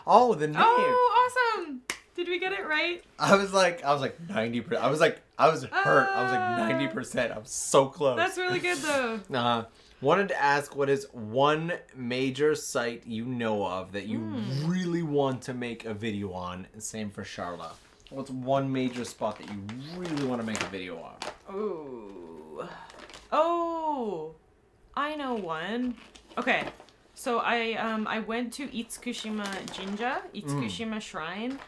Oh, the name. Oh, awesome. Did we get it right? I was like 90%. I was hurt. I was like 90%. I'm so close. That's really good though. Wanted to ask, what is one major site you know of that you really want to make a video on? And same for Sharla. What's one major spot that you really want to make a video on? Ooh. Oh, I know one. Okay. So I went to Itsukushima Itsukushima Shrine,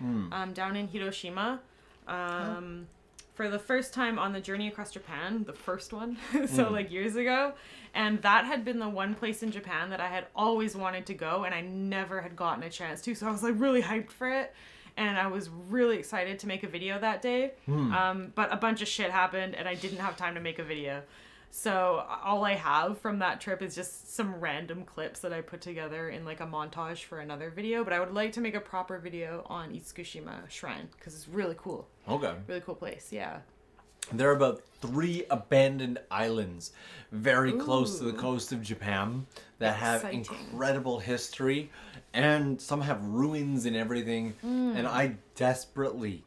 down in Hiroshima, for the first time on the journey across Japan, the first one, so like years ago, and that had been the one place in Japan that I had always wanted to go, and I never had gotten a chance to, so I was like really hyped for it, and I was really excited to make a video that day, but a bunch of shit happened, and I didn't have time to make a video. So all I have from that trip is just some random clips that I put together in like a montage for another video. But I would like to make a proper video on Itsukushima Shrine because it's really cool. Okay. Really cool place, yeah. There are about 3 abandoned islands very close to the coast of Japan that have incredible history. And some have ruins and everything. And I desperately,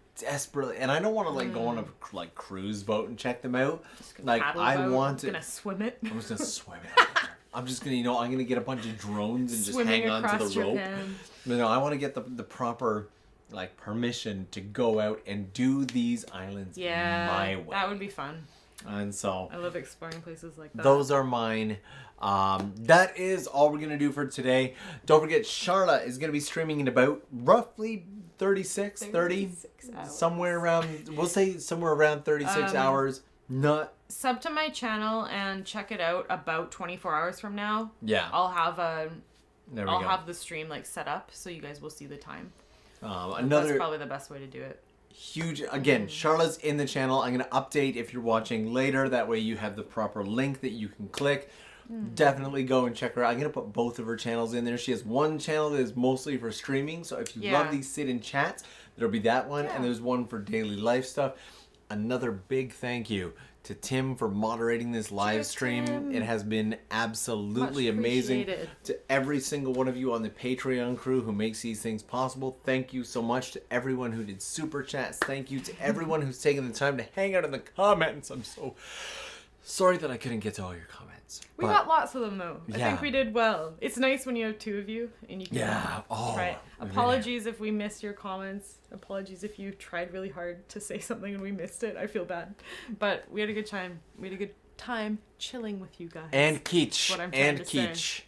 and I don't want to like go on a like cruise boat and check them out. Like I want to. Gonna swim it. I'm just gonna swim it. I'm just gonna, I'm gonna get a bunch of drones and just hang on to the rope. But no, I want to get the proper like permission to go out and do these islands my way. That would be fun. And so I love exploring places like that. Those are mine. That is all we're gonna do for today. Don't forget, Sharla is gonna be streaming in about roughly 36, 30, 36 hours. somewhere around, we'll say somewhere around 36 hours. Not sub to my channel and check it out about 24 hours from now. Yeah. I'll have I'll have the stream like set up so you guys will see the time. Another That's probably the best way to do it. Huge, again, Sharla's in the channel. I'm going to update if you're watching later. That way you have the proper link that you can click. Definitely go and check her out. I'm going to put both of her channels in there. She has one channel that is mostly for streaming. So if you love these sit-in chats, there'll be that one. And there's one for daily life stuff. Another big thank you to Tim for moderating this live stream. Tim. It has been absolutely amazing. To every single one of you on the Patreon crew who makes these things possible, thank you so much. To everyone who did super chats, thank you. To everyone who's taken the time to hang out in the comments. I'm so sorry that I couldn't get to all your comments. We got lots of them though. I Yeah. think we did well. It's nice when you have two of you and you can try. Apologies if we missed your comments. Apologies if you tried really hard to say something and we missed it. I feel bad. But we had a good time. We had a good time chilling with you guys. And Keech. What I'm trying to say.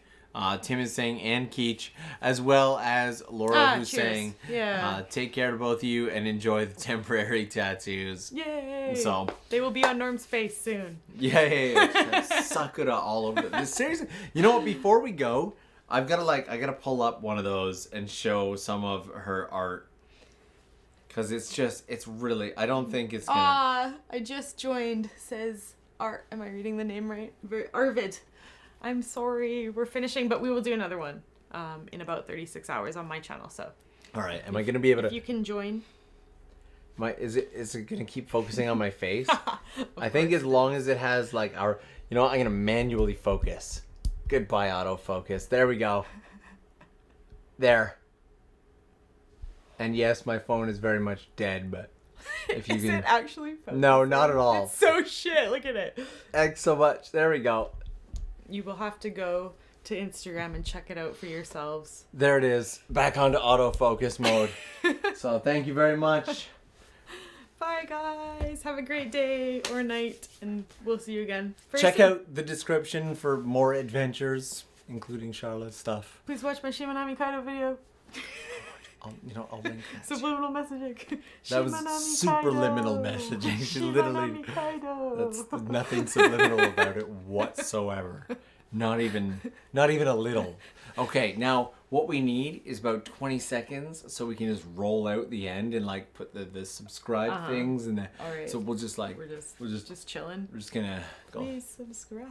Tim is saying and Keech, as well as Laura who's cheers. saying, take care to both of you and enjoy the temporary tattoos. Yay! So they will be on Norm's face soon. Yay! Sakura all over this. Seriously, you know what? Before we go, I gotta pull up one of those and show some of her art. Cause it's really, I don't think it's gonna. I just joined, says Art. Am I reading the name right? Arvid. I'm sorry, we're finishing, but we will do another one in about 36 hours on my channel. So, all right, am I gonna be able to? If you can join. Is it gonna keep focusing on my face? I think as long as it has like our, I'm gonna manually focus. Goodbye autofocus. There we go. There. And yes, my phone is very much dead, but if you Is can. it actually focusing? No, not at all. It's so shit. Look at it. Thanks so much. There we go. You will have to go to Instagram and check it out for yourselves. There it is. Back onto autofocus mode. So thank you very much. Bye, guys. Have a great day or night, and we'll see you again. Check out the description for more adventures, including Sharla's stuff. Please watch my Shimanami Kaido video. I'll link that. Subliminal messaging. That was superliminal messaging. She literally. That's nothing subliminal about it whatsoever. Not even a little. Okay, now what we need is about 20 seconds so we can just roll out the end and like put the subscribe things and All right. so we'll just like we're just chilling. We're just gonna go. Please subscribe.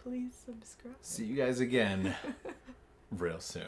Please subscribe. See you guys again real soon.